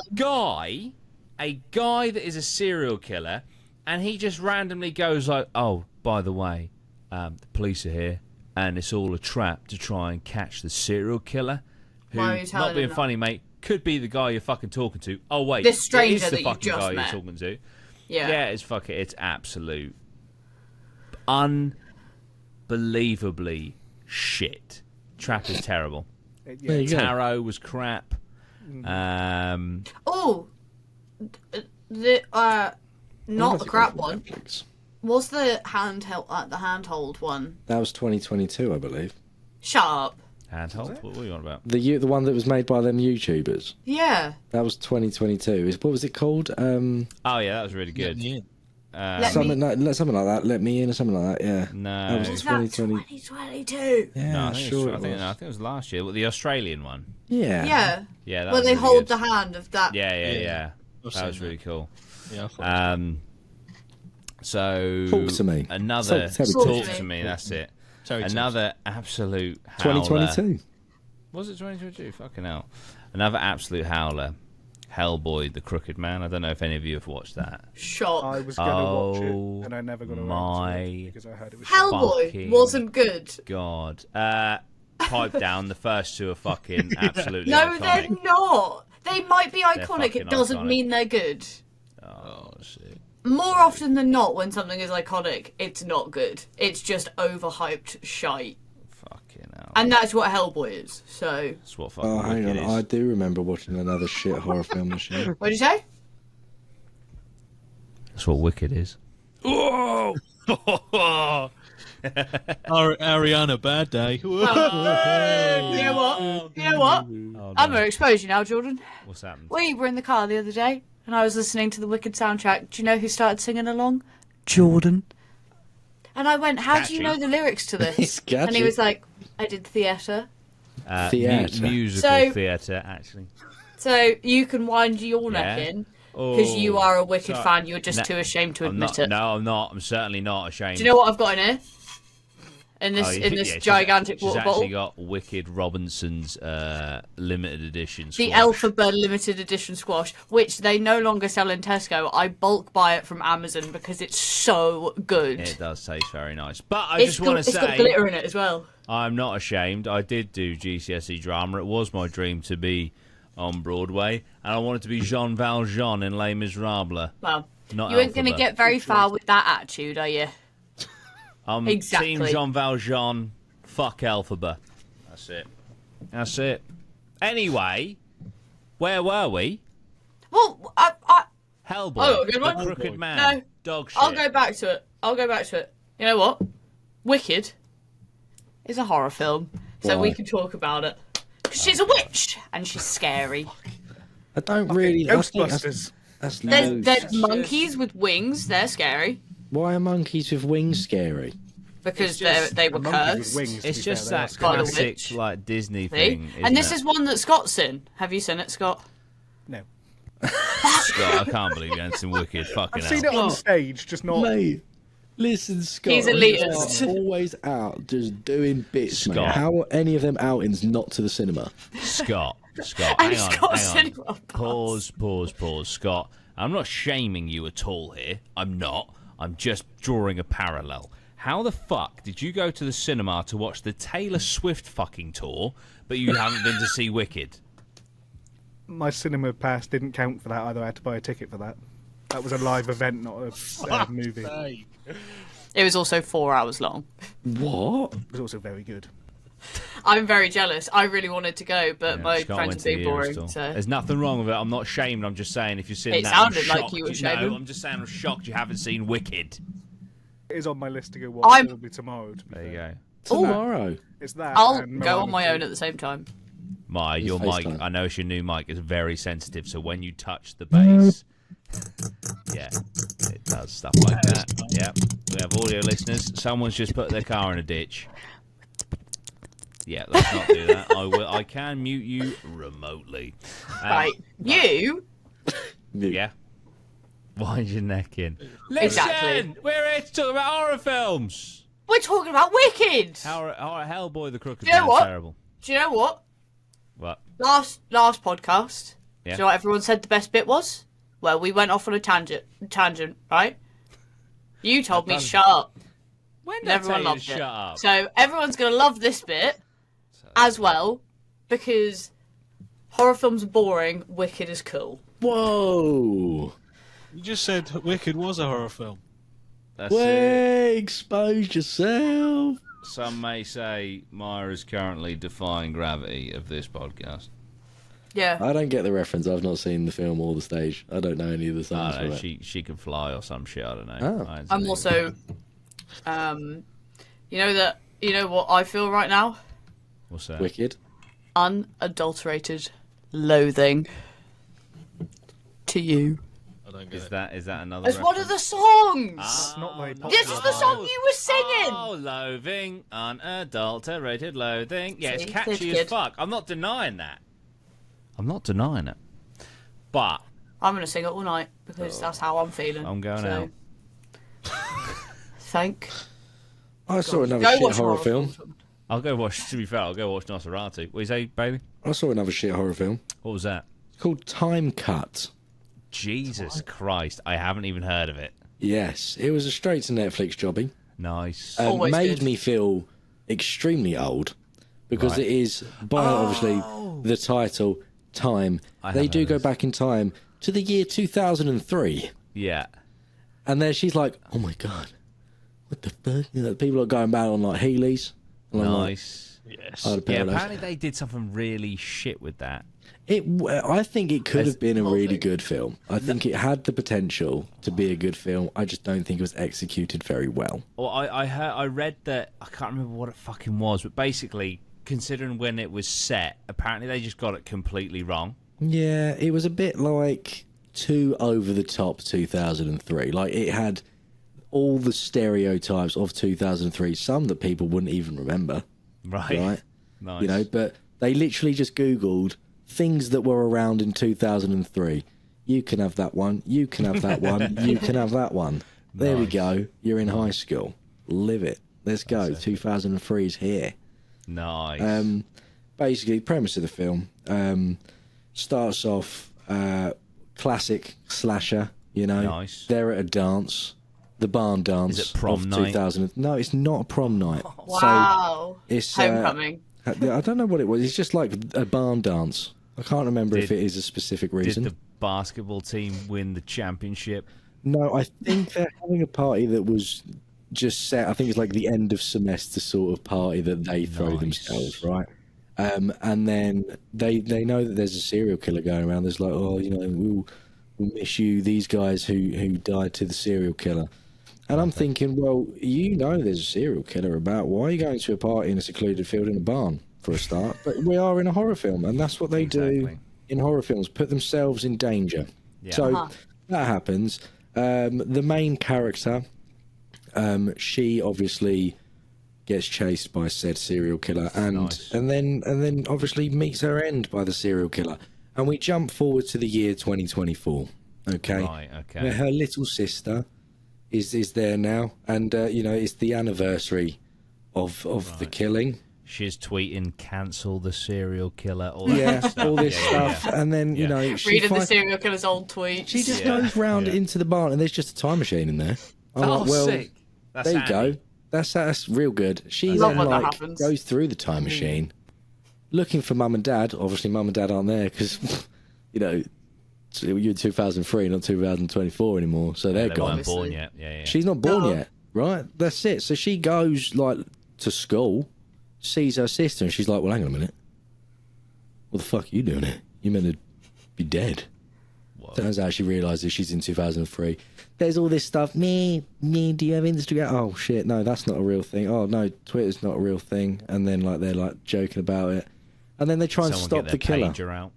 a guy that is a serial killer, and he just randomly goes like, "Oh, by the way, the police are here, and it's all a trap to try and catch the serial killer." Who, Why are you telling not being him that? funny, mate, could be the guy you're fucking talking to. Oh wait, This stranger it is the that you fucking just guy met. you're talking to. Yeah. Yeah, it's absolute unbelievably shit. Trap is terrible. There you go. Tarot was crap. Oh, the I not don't the think crap it was one. Netflix. Was the handhold one? That was 2022, I believe. Shut up. Handhold? What were you on about? The one that was made by them YouTubers. Yeah. That was 2022. What was it called? Oh yeah, that was really good. Yeah. Something like that. Let me in or something like that. Yeah. No. That was Was that 2022. Yeah, No, I think, sure I think it was last year. Well, the Australian one. Yeah. Yeah. Yeah, that Where was they really hold good. the hand of that. Yeah. I've That seen was really cool. Yeah. I thought- So Talk to me. Another Talk talk to to me. That's it. Terry Another absolute howler. 2022. Was it 2022? Fucking hell. Another absolute howler. Hellboy, the Crooked Man. I don't know if any of you have watched that. Shot. I was going to watch Oh, it, and I never got around my to it because I heard it was Hellboy fucking- wasn't good. God. Pipe down. The first two are fucking absolutely No, iconic. they're not. They might be iconic. fucking It doesn't iconic. mean they're good. Oh, shit. More often than not, when something is iconic, it's not good. It's just overhyped shite. Fucking hell. And that's what Hellboy is. So, That's what fucking Oh, hang on. Wicked I is. do remember watching another shit horror film this year. what did you say? That's what Wicked is. Whoa! Ariana, bad day. You know what? You know what? Oh, I'm no. going to expose you now, Jordan. What's happened? We were in the car the other day, and I was listening to the Wicked soundtrack. Do you know who started singing along? Jordan. And I went, how do you Catchy. know the lyrics to this? It's catchy. And he was like, I did theatre. Theatre. Musical So- theatre, actually. So you can wind your neck Yeah. in, because you are a Wicked sorry. fan. You're just No, too ashamed to I'm admit not, it. No, I'm not. I'm certainly not ashamed. Do you know what I've got in here? In this, Oh, yeah, in this she's- gigantic she's water actually bottle? got Wicked Robinson's limited edition. The squash. Elphaba limited edition squash, which they no longer sell in Tesco. I bulk buy it from Amazon because it's so good. It does taste very nice. But I It's just want to it's got say, glitter in it as well. I'm not ashamed. I did do GCSE drama. It was my dream to be on Broadway, and I wanted to be Jean Valjean in Les Miserables. Well, Not you ain't going to Elphaba. get very far with that attitude, are you? I'm Exactly. Team Jean Valjean. Fuck Elphaba. That's it. That's it. Anyway, where were we? Well, Hellboy. Oh, good the one. Crooked Man. No. Dog shit. I'll go back to it. You know what? Wicked is a horror film, so we Why? can talk about it. 'Cause she's a witch, and she's scary. I don't really. I think Ghostbusters. that's There's monkeys with wings, they're scary. Why are monkeys with wings scary? Because just they were A monkey with cursed. wings, to It's be just fair, that they are By the classic, witch. like Disney See? thing. And this isn't is one that Scott's in. Have you seen it, Scott? No. it? God, I can't believe you haven't seen Wicked. Fucking I've hell. seen it on stage, just not. Mate, listen, Scott. He's elitist. you are always out just doing bits, mate. Scott. How are any of them outings not to the cinema? Scott. And Hang on. Scott's Hang on. cinema pass. Pause. Scott, I'm not shaming you at all here. I'm not. I'm just drawing a parallel. How the fuck did you go to the cinema to watch the Taylor Swift fucking tour, but you haven't been to see Wicked? My cinema pass didn't count for that either. I had to buy a ticket for that. That was a live event, not a movie. It Hey. It was also 4 hours long. What? was also very good. I'm very jealous. I really wanted to go, but my Scott friends went are to the being boring. Eras So. tour. There's nothing wrong with it. I'm not shamed. I'm just saying if you've seen It that, I'm sounded like shocked. you were No, shaming. I'm just saying I'm shocked you haven't seen Wicked. It is on my list to go watch I'm- probably tomorrow. To be There you fair. go. Tomorrow. It's that. I'll and go on Moana my 2. own at the same time. Your mic, FaceTime. I know it's your new mic, is very sensitive, so when you touch the bass, yeah, it does stuff like that. Yeah, we have audio listeners. Someone's just put their car in a ditch. Yeah, let's not do that. I can mute you remotely. Right. You? Yeah. Wind your neck in. Exactly. Listen, we're here to talk about horror films. We're talking about Wicked. Hellboy the Crooked You know Man, what? terrible. Do you know what? What? Last podcast. Yeah. Do you know what everyone said the best bit was? Well, we went off on a tangent, right? You told me shut up. When And did I everyone tell you to loved it. shut up? So everyone's gonna love this bit as well because horror films are boring. Wicked is cool. Whoa. You just said Wicked was a horror film. That's it. Way, expose yourself. Some may say Myra's currently defying gravity of this podcast. Yeah. I don't get the reference. I've not seen the film or the stage. I don't know any of the songs. I don't know, from it. she can fly or some shit. I don't know. Oh. I'm also, you know what I feel right now? What's that? Wicked. Unadulterated loathing to you. I don't get Is it. that another? It's one of the songs. It's not very popular. This is the song you were singing. Oh, loathing, unadulterated loathing. Yeah, it's See? catchy Good. as fuck. I'm not denying that. I'm not denying it. But I'm gonna sing it all night because that's how I'm feeling. I'm going out. Thank. I saw another Go shit watch horror film. I'll go watch. To be fair, I'll go watch Nosferatu. What do you say, baby? I saw another shit horror film. What was that? It's called Time Cut. Jesus Christ! I haven't even heard of it. Yes, it was a straight to Netflix jobbing. Nice. Always Made good. me feel extremely old because Right. it is by obviously the title Time. I They have do heard go this. back in time to the year 2003, Yeah. and then she's like, "Oh my god, what the fuck?" You know, people are going back on like Heelys. And I'm like, Nice. Yes. I had a pair Yeah. of those. Apparently they did something really shit with that. I think it could have been a really Lovely. good film. I think it had the potential to be a good film. I just don't think it was executed very well. Well, I read that, I can't remember what it fucking was, but basically, considering when it was set, apparently they just got it completely wrong. Yeah, it was a bit like too over the top 2003. Like it had all the stereotypes of 2003, some that people wouldn't even remember, Right. right? Nice. You know, but they literally just Googled things that were around in 2003. You can have that one. You can have that one. You can have that one. There we Nice. go. You're in high school. Live it. Let's go. 2003 is here. Nice. Basically, premise of the film starts off classic slasher. You know, Nice. they're at a dance, the barn dance. Is it prom of night? 2000. No, it's not a prom night. Wow. So it's Homecoming. I don't know what it was. It's just like a barn dance. I can't remember if Did- it is a specific Did reason. the basketball team win the championship? No, I think they're having a party that was just set. I think it's like the end of semester sort of party that they throw Nice. themselves, right? And then they know that there's a serial killer going around. There's like, oh, you know, we'll miss you. These guys who died to the serial killer. And I'm thinking, well, you know, there's a serial killer about. Why are you going to a party in a secluded field in a barn for a start? But we are in a horror film, and that's what they do Exactly. in horror films: put themselves in danger. Yeah. So Uh-huh. that happens. The main character, she obviously gets chased by said serial killer, and Nice. and then obviously meets her end by the serial killer. And we jump forward to the year 2024. Okay, Right, okay. where her little sister is there now, and you know, it's the anniversary of the killing. She's tweeting, cancel the serial killer. All that Yeah, stuff. all this Yeah, yeah, stuff, and then you Yeah. know, she Reading the finds- serial killer's old tweets. she just Yeah, goes round yeah. into the barn, and there's just a time machine in there. I'm Oh, like, well, sick. That's there you handy. go. That's real good. She Love then when that like happens. goes through the time machine, looking for mum and dad. Obviously, mum and dad aren't there because you know you're in 2003, not 2024 anymore. So they're They gone. weren't born Obviously. yet. Yeah, yeah. She's not born No. yet, right? That's it. So she goes like to school, sees her sister, and she's like, "Well, hang on a minute. What the fuck are you doing here? You meant to be dead." Whoa. Turns out she realises she's in 2003. There's all this stuff. Me, do you have Instagram? Oh shit, no, that's not a real thing. Oh no, Twitter's not a real thing. And then like they're like joking about it. And then they try and Someone stop get the their killer. pager out.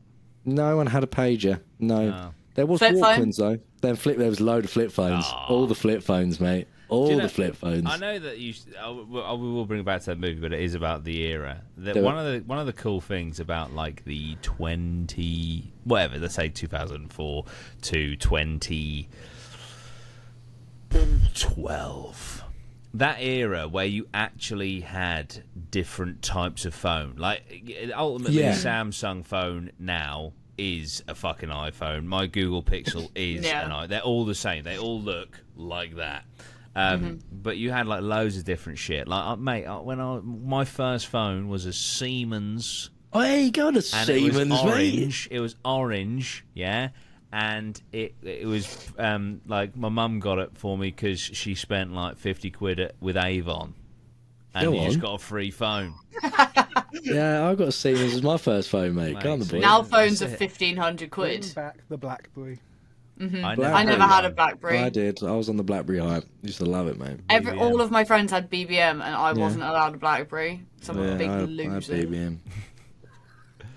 No one had a pager. No. No. There was Flip phone? Walkmans though. There was a load of flip phones. Aw. All the flip phones, mate. All Do you the know- flip phones. I know that you. We will bring it back to that movie, but it is about the era. That Do one of the cool things about like the 20 whatever, let's say 2004 to 2012. That era where you actually had different types of phone. Like ultimately, Yeah. a Samsung phone now is a fucking iPhone. My Google Pixel is Yeah. an iPhone. They're all the same. They all look like that. But you had like loads of different shit. Like, mate, my first phone was a Siemens, Oh, hey, you got a and Siemens, it was mate. orange. It was orange, yeah. And it was like my mum got it for me because she spent like 50 quid with Avon, and Go you just on. got a free phone. Yeah, I got Siemens as my first phone, mate. Mate, Can't the boy? Now phones are That's it. 1,500 Bring quid. back the BlackBerry. I Blackberry. never had a BlackBerry. I did. I was on the BlackBerry hype. Used to love it, mate. BBM. All of my friends had BBM, and I wasn't allowed a BlackBerry. So I'm a big I had loser. BBM.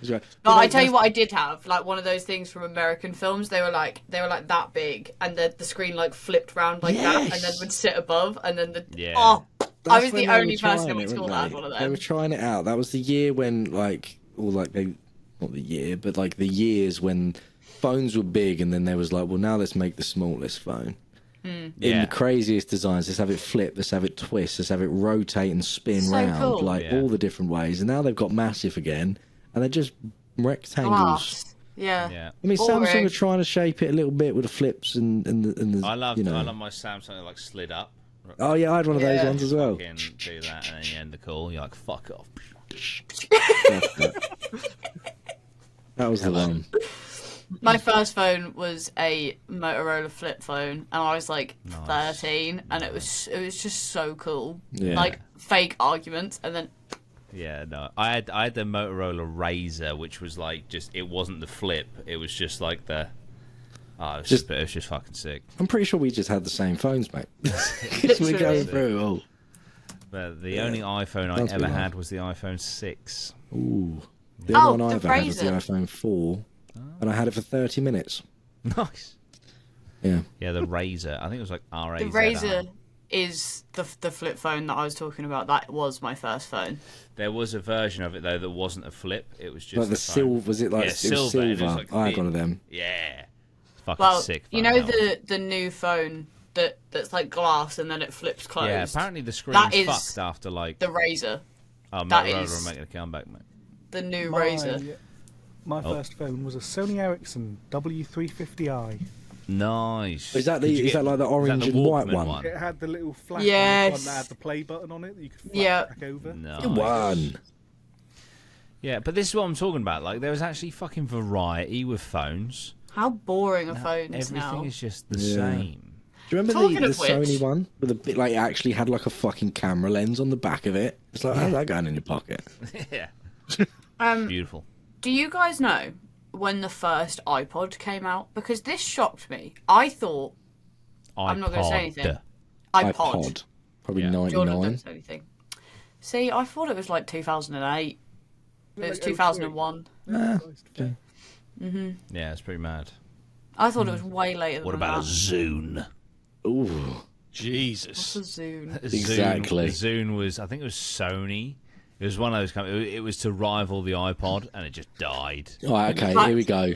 That's right. But I tell you what, I did have like one of those things from American films. They were like that big, and the screen like flipped round like that, and then would sit above, and then Yeah. I That's was when the they were only person trying in my it, school weren't that had they? one of They were them. trying it out. That was the year when, like, not the year, but like the years when phones were big, and then there was like, well, now let's make the smallest phone. In Yeah. the craziest designs, let's have it flip, let's have it twist, let's have it rotate and spin So round, cool. like Yeah. all the different ways. And now they've got massive again, and they're just rectangles. Glass. Yeah. Yeah. I mean, Boring. Samsung are trying to shape it a little bit with the flips and the I love you know. my Samsung that like slid up. Oh yeah, I had one of those Yeah. ones as well. Fucking do that, and then you end the call. You're like, fuck off. That was the one. My first phone was a Motorola flip phone, and I was like 13, and it was just so cool. Yeah. Like fake arguments, and then Yeah, no. I had the Motorola Razr, which was like it wasn't the flip. It was just like the. Oh, it was just fucking sick. I'm pretty sure we just had the same phones, mate. We're Literally. going through it all. But the only iPhone I Sounds ever good. had was the iPhone 6. Ooh. The Oh, only one I the ever had was the Razr. iPhone 4, and I had it for 30 minutes. Nice. Yeah. Yeah, the Razr. I think it was like RAZR. the Razr is the flip phone that I was talking about. That was my first phone. There was a version of it though that wasn't a flip. It was just Like the phone. silver, was it like Yeah, it was silver, and it was like I had thin. one of them. Yeah. It's fucking Well, sick. you phone, know that was. the new phone that's like glass and then it flips closed. Yeah, apparently the screen's That is fucked after like the Razr, oh, that Motorola is- are making a comeback, mate. the new Razr. My first phone was a Sony Ericsson W350i. Nice. Is that Did you is that like the orange and white Walkman one? It had the little flat Yes. one that had the play button on it that you could flap Yeah. back over. Nice. Good one. Yeah, but this is what I'm talking about. Like, there was actually fucking variety with phones. How boring are phones Everything now? is just the Yeah. same. Do you remember Talking the of which- Sony one with a bit like it actually had like a fucking camera lens on the back of it? It's like how's that going in your pocket? Yeah. Um, Beautiful. do you guys know when the first iPod came out? Because this shocked me. I thought I'm not gonna say anything. iPod. Probably Yeah. Jordan, 99. don't say anything. See, I thought it was like 2008. It was Like 2001. Okay. Yeah, it's pretty mad. I thought it was way later What than about a that. Zune? Ooh, Jesus. What's a Zune? Exactly. Zune was, I think it was Sony. It was one of those companies. It was to rival the iPod, and it just died. all right, okay, here we go.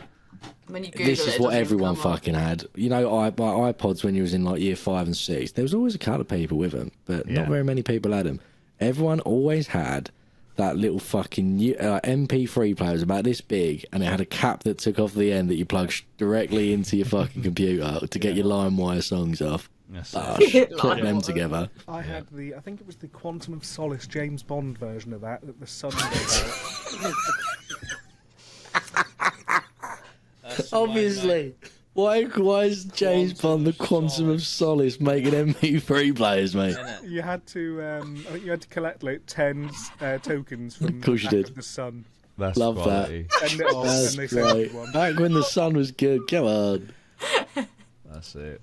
When you Google This it, is it what doesn't everyone come up. fucking had. You know, iPods when you was in like year 5 and 6. There was always a couple of people with them, but Yeah. not very many people had them. Everyone always had that little fucking MP3 player. It was about this big, and it had a cap that took off the end that you plug directly into your fucking computer to get your LimeWire songs off. That's Clip them LimeWire. together. I had I think it was the Quantum of Solace James Bond version of that the Sun gave out. Obviously. Why is James Bond the Quantum of Solace making MP3 players, mate? You had to, I think you had to collect like 10 tokens from course you the back did. of the Sun. That's Love that. quality. Send it off, That's and they sent great. you one. Back when the sun was good. Come on. That's it.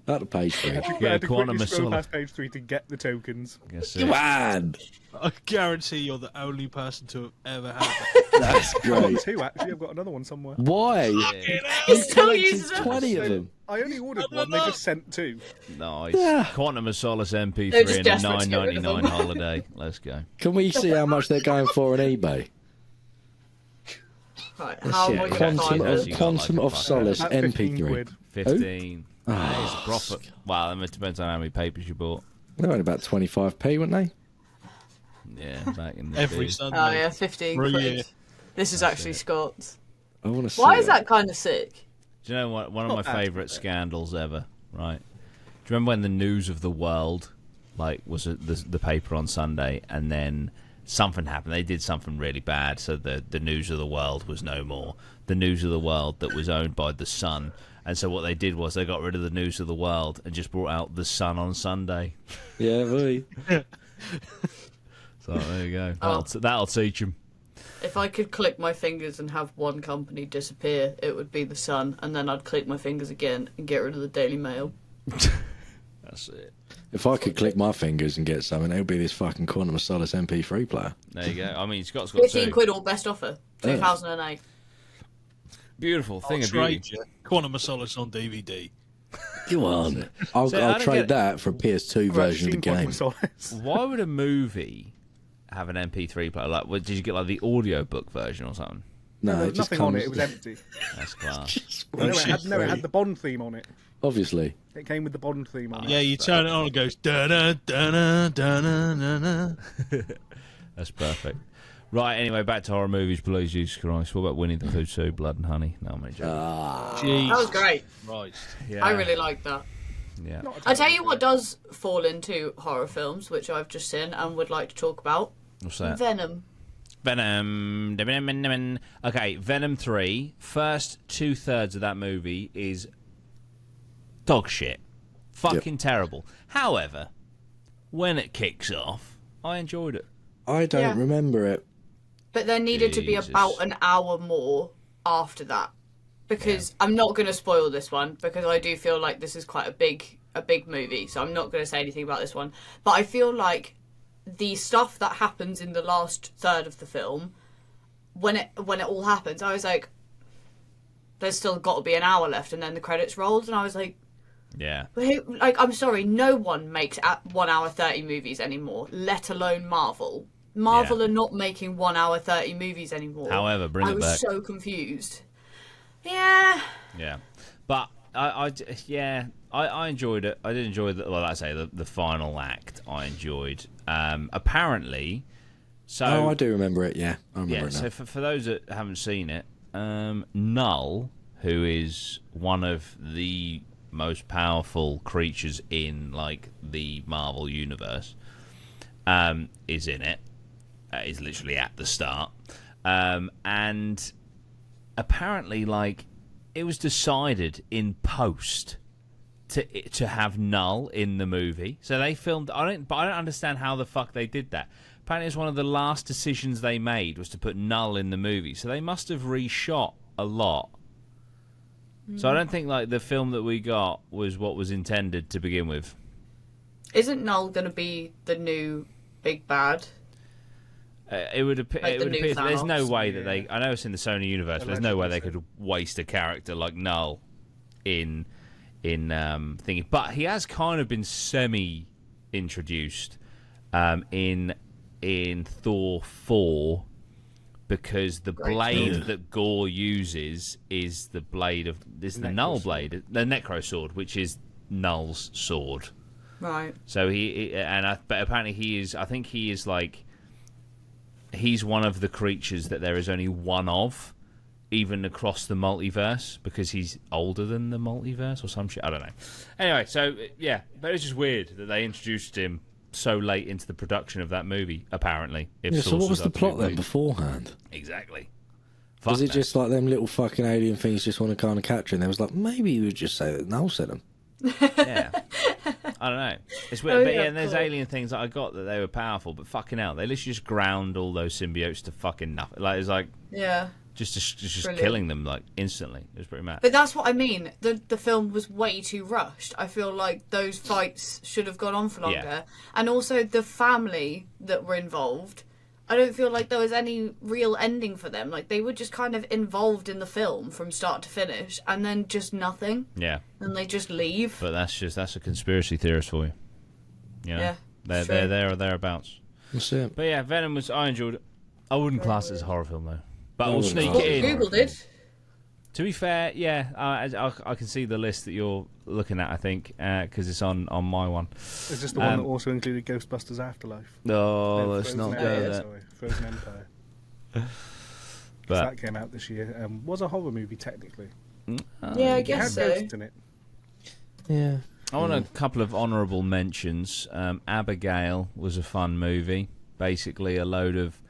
Out to page 3. You Yeah, had to Quantum quickly of scroll Solace. past page 3 to get the tokens. That's Come it. on. I guarantee you're the only person to have ever had that. That's I've got great. 2 actually. I've got another one somewhere. Why? He You still collected uses them. 20 of them. I only ordered one. They just sent 2. Nice. Yeah. Quantum of Solace They're MP3 just and a desperate to get rid of $9.99 them. holiday. Let's go. Can we see how much they're going for on eBay? Right, how am I Yeah, going to Quantum find Solace. of, it? You got Quantum like a of fucking- Solace That's 15 MP3. quid. 15. Oh, It's a profit. Well, it depends on how many papers you bought. They're only about 25p, weren't they? Yeah, back in the Every day. Sunday. Oh yeah, 15 For a quid. year. This is actually Scott's. I want to see Why is it. that kind of sick? Do you know what? One of my Not bad. favourite scandals ever, right? Do you remember when the News of the World, like, was the paper on Sunday, and then something happened? They did something really bad, so the News of the World was no more. The News of the World that was owned by the Sun, and so what they did was they got rid of the News of the World and just brought out the Sun on Sunday. Yeah, boy. So there you go. Oh. That'll teach them. If I could click my fingers and have one company disappear, it would be the Sun, and then I'd click my fingers again and get rid of the Daily Mail. That's it. If I could click my fingers and get something, it would be this fucking Quantum of Solace MP3 player. There you go. I mean, Scott's got 15 two. quid or best offer. 2008. Beautiful thing of beauty. Quantum of Solace on DVD. Go on. I'll trade that for a PS2 version of the game. Why would a movie have an MP3 player? Like, did you get like the audiobook version or something? No, There it was just nothing on comes. it. It was empty. That's class. No, it had the Bond theme on it. Obviously. It came with the Bond theme on it. Yeah, you turn it on, it goes da da da da da da da. That's perfect. Right, anyway, back to horror movies, please, Jesus Christ. What about Winnie the Pooh 2, Blood and Honey? No, I'm only joking. That was great. Right. Yeah. I really liked that. Yeah. I tell you what does fall into horror films, which I've just seen and would like to talk about. What's that? Venom. Venom. Okay, Venom 3. First 2/3 of that movie is dog shit. Fucking terrible. However, when it kicks off, I enjoyed it. I don't remember it. But there needed to be Jesus. about an hour more after that. Because I'm not going to spoil this one, because I do feel like this is quite a big movie, so I'm not going to say anything about this one. But I feel like the stuff that happens in the last third of the film, when it all happens, I was like, there's still got to be an hour left, and then the credits rolled, and I was like, Yeah. like, I'm sorry, no one makes 1 hour 30 movies anymore, let alone Marvel. Marvel are not making 1 hour 30 movies anymore. However, bring it back. I was so confused. Yeah. Yeah. But I enjoyed it. I did enjoy well, like I say, the final act I enjoyed. Apparently, so Oh, I do remember it, yeah. I remember it now. so for those that haven't seen it, Null, who is one of the most powerful creatures in like the Marvel universe, is in it. Is literally at the start, and apparently, like, it was decided in post to have Null in the movie. So they filmed. But I don't understand how the fuck they did that. Apparently, it's one of the last decisions they made was to put Null in the movie. So they must have reshot a lot. So I don't think like the film that we got was what was intended to begin with. Isn't Null going to be the new big bad? It would appear. Like It the would new appear. There's no Thanos? way that they. I know it's in the Sony universe, but there's no way they Allegedly could waste a character like Null in thingy. But he has kind of been semi-introduced in Thor 4 because the blade that Gore uses is the blade of the Null blade, the Necro sword, which is Null's sword. Right. So but apparently he is. I think he is like. He's one of the creatures that there is only one of, even across the multiverse, because he's older than the multiverse or some shit. I don't know. Anyway, so yeah, but it's just weird that they introduced him so late into the production of that movie. Apparently, if Yeah, so what sources was are the to be plot then believed. beforehand? Exactly. Was Fuck it that. just like them little fucking alien things just want to kind of capture? And they was like, maybe you would just say that Null said them. Yeah. I don't know. It's weird, but yeah, yeah, and there's cool. alien things that I got that they were powerful, but fucking hell, they literally just ground all those symbiotes to fucking nothing. Like it's like Yeah. just Brilliant. killing them like instantly. It was pretty mad. But that's what I mean. The film was way too rushed. I feel like those fights should have gone on for longer. Yeah. And also the family that were involved, I don't feel like there was any real ending for them. Like they were just kind of involved in the film from start to finish and then just nothing. Yeah. And they just leave. But that's a conspiracy theorist for you. You know? Yeah, They're true. there or thereabouts. That's it. But yeah, Venom I enjoyed it. I wouldn't class it as a horror film though. But I we'll wouldn't sneak class it it as a in. horror Google did. To be fair, yeah, I can see the list that you're looking at. I think because it's on my one. Is this the one that also included Ghostbusters Afterlife? No, No, let's not Frozen go Empire, there. Sorry, Frozen Empire. 'Cause But that came out this year. Was a horror movie technically. Yeah, I It guess had so. ghosts in it. Yeah. I want a couple of honourable mentions. Abigail was a fun movie. Basically, a load of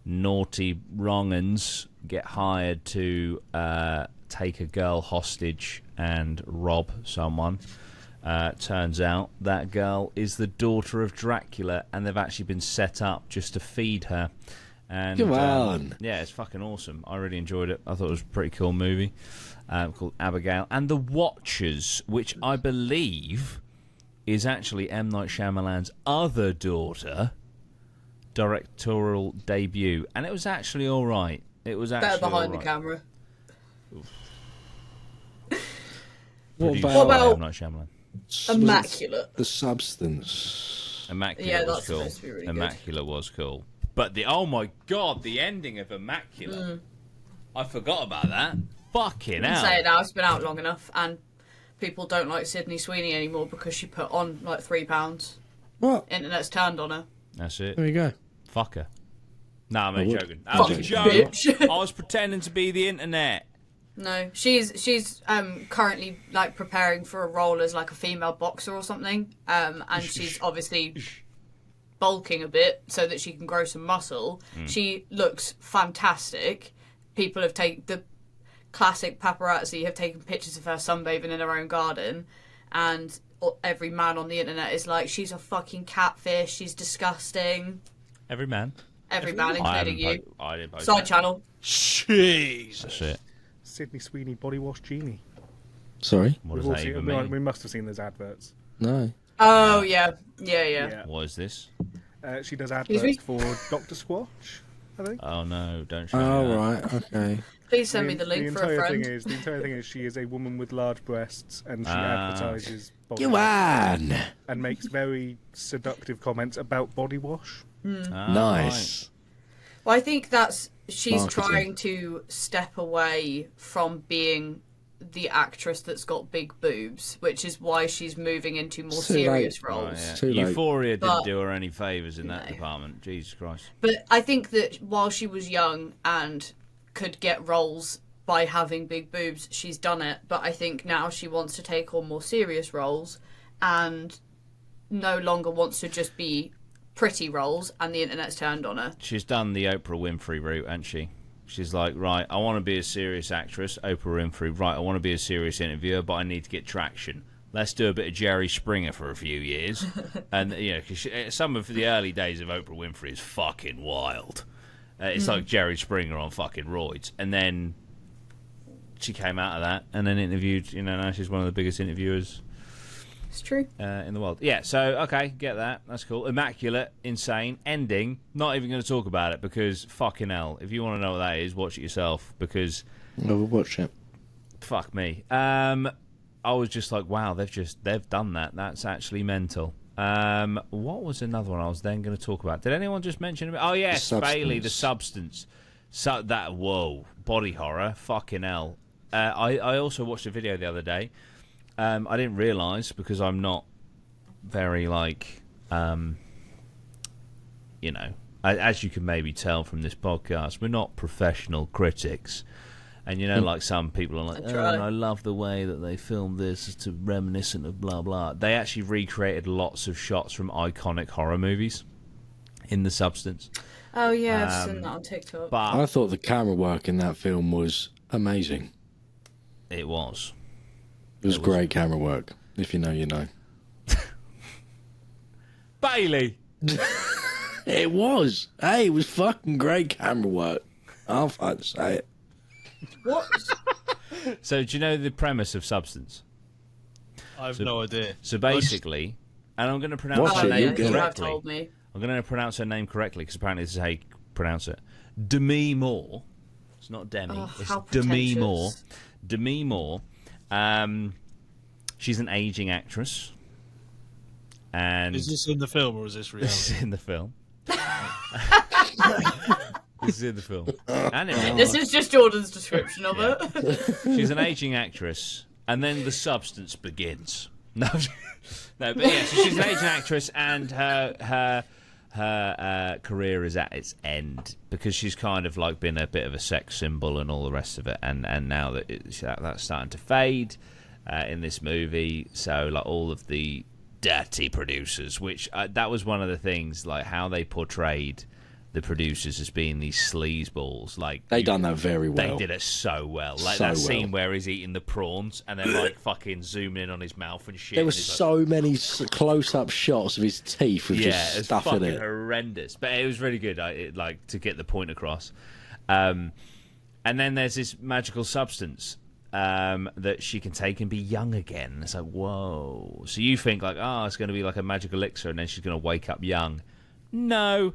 naughty wrong-uns get hired to take a girl hostage and rob someone. Turns out that girl is the daughter of Dracula, and they've actually been set up just to feed her. And Come on. yeah, it's fucking awesome. I really enjoyed it. I thought it was a pretty cool movie called Abigail. And The Watchers, which I believe is actually M. Night Shyamalan's other daughter, directorial debut. And it was actually all right. It was actually Better behind all the right. camera. What Produced about, by M. Night Shyamalan. Immaculate. The Substance? Immaculate Yeah, was that's cool. supposed to be really good. Immaculate was cool. But oh my god, the ending of Immaculate. I forgot about that. Fucking I hell. can say it now, it's been out long enough, and people don't like Sydney Sweeney anymore because she put on like £3. What? Internet's turned on her. That's it. There you go. Fuck her. Nah, I'm only would. joking. I was a Fucking joke. bitch. I was pretending to be the internet. No, she's currently like preparing for a role as like a female boxer or something, and she's obviously bulking a bit so that she can grow some muscle. She looks fantastic. People have taken the classic paparazzi have taken pictures of her sunbathing in her own garden, and every man on the internet is like, she's a fucking catfish, she's disgusting. Every man. Every man, including you. I didn't post Side that. channel. Jeez. That's it. Sydney Sweeney body wash genie. Sorry? What does We've all that seen- even we- mean? We must have seen those adverts. No. Oh yeah. What is this? She does Excuse me? adverts for Dr. Squatch, I think. Oh no, don't show me Oh, that. right. Okay. Please send me the link for a friend. The entire thing is she is a woman with large breasts, and she advertises body Go wash on. and makes very seductive comments about body wash. Ah, Nice. Well, I think she's Marketing. trying to step away from being the actress that's got big boobs, which is why she's moving into more Too serious late. Right. roles. Oh, yeah. Too late. Euphoria didn't But- do her any favours in that No. department. Jesus Christ. But I think that while she was young and could get roles by having big boobs, she's done it. But I think now she wants to take on more serious roles and no longer wants to just be pretty roles, and the internet's turned on her. She's done the Oprah Winfrey route, hasn't she? She's like, right, I want to be a serious actress, Oprah Winfrey. Right, I want to be a serious interviewer, but I need to get traction. Let's do a bit of Jerry Springer for a few years. And, you know, 'cause some of the early days of Oprah Winfrey is fucking wild. It's like Jerry Springer on fucking roids. And then she came out of that and then interviewed, you know, now she's one of the biggest interviewers It's true. in the world. Yeah, so, okay, get that. That's cool. Immaculate, insane, ending. Not even going to talk about it because fucking hell. If you want to know what that is, watch it yourself because I'll watch it. fuck me. I was just like, wow, they've done that. That's actually mental. What was another one I was then going to talk about? Did anyone just mention it? Oh, yes, Bailey, The Substance. So that, whoa, body horror. Fucking hell. I also watched a video the other day. I didn't realise because I'm not very like, you know, as you can maybe tell from this podcast, we're not professional critics. And you know, like some people are like, That's oh, right. I love the way that they filmed this, it's reminiscent of blah blah. They actually recreated lots of shots from iconic horror movies in The Substance. Oh yeah, I've seen that on TikTok. But I thought the camera work in that film was amazing. it was. It was great camera work. If you know, you know. Bailey! It was. Hey, it was fucking great camera work. I'll fucking say it. What? So do you know the premise of Substance? I have no idea. So basically, and I'm going to pronounce Watch her it, name you'll get it. you have correctly. told me. I'm going to pronounce her name correctly because apparently this is how you pronounce it. Demi Moore. It's not Demi. Oh, it's how Demi Moore. pretentious. Demi Moore. She's an aging actress. And Is this in the film or is this reality? this is in the film. This is in the film. And in real This life. is just Jordan's description of it. She's an aging actress, and then The Substance begins. No, no, but yeah, so she's an aging actress, and her career is at its end because she's kind of like been a bit of a sex symbol and all the rest of it, and now that that's starting to fade in this movie. So like all of the dirty producers, which that was one of the things, like how they portrayed the producers as being these sleazeballs. Like, They done that very well. They did it so well. Like So that scene well. where he's eating the prawns and then like fucking zooming in on his mouth and shit. There were and he's like, so many close-up shots of his teeth with just it's stuff in fucking it. horrendous. But it was really good. Like to get the point across. And then there's this magical substance that she can take and be young again. It's like, whoa. So you think like, oh, it's going to be like a magic elixir and then she's going to wake up young. No.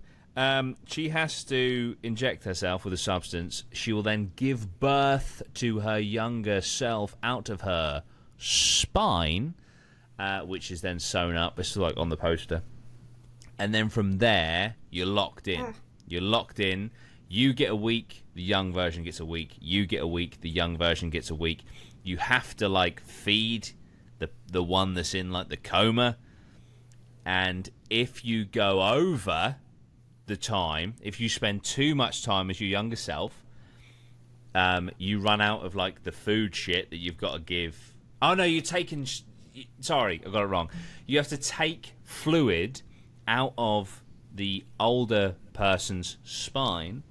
She has to inject herself with a substance. She will then give birth to her younger self out of her spine, which is then sewn up. It's like on the poster. And then from there, you're locked in. You're locked in. You get a week, the young version gets a week. You get a week, the young version gets a week. You have to like feed the one that's in like the coma. And if you go over the time, if you spend too much time as your younger self, you run out of like the food shit that you've got to give. Oh no, you're taking sorry, I got it wrong. You have to take fluid out of the older person's spine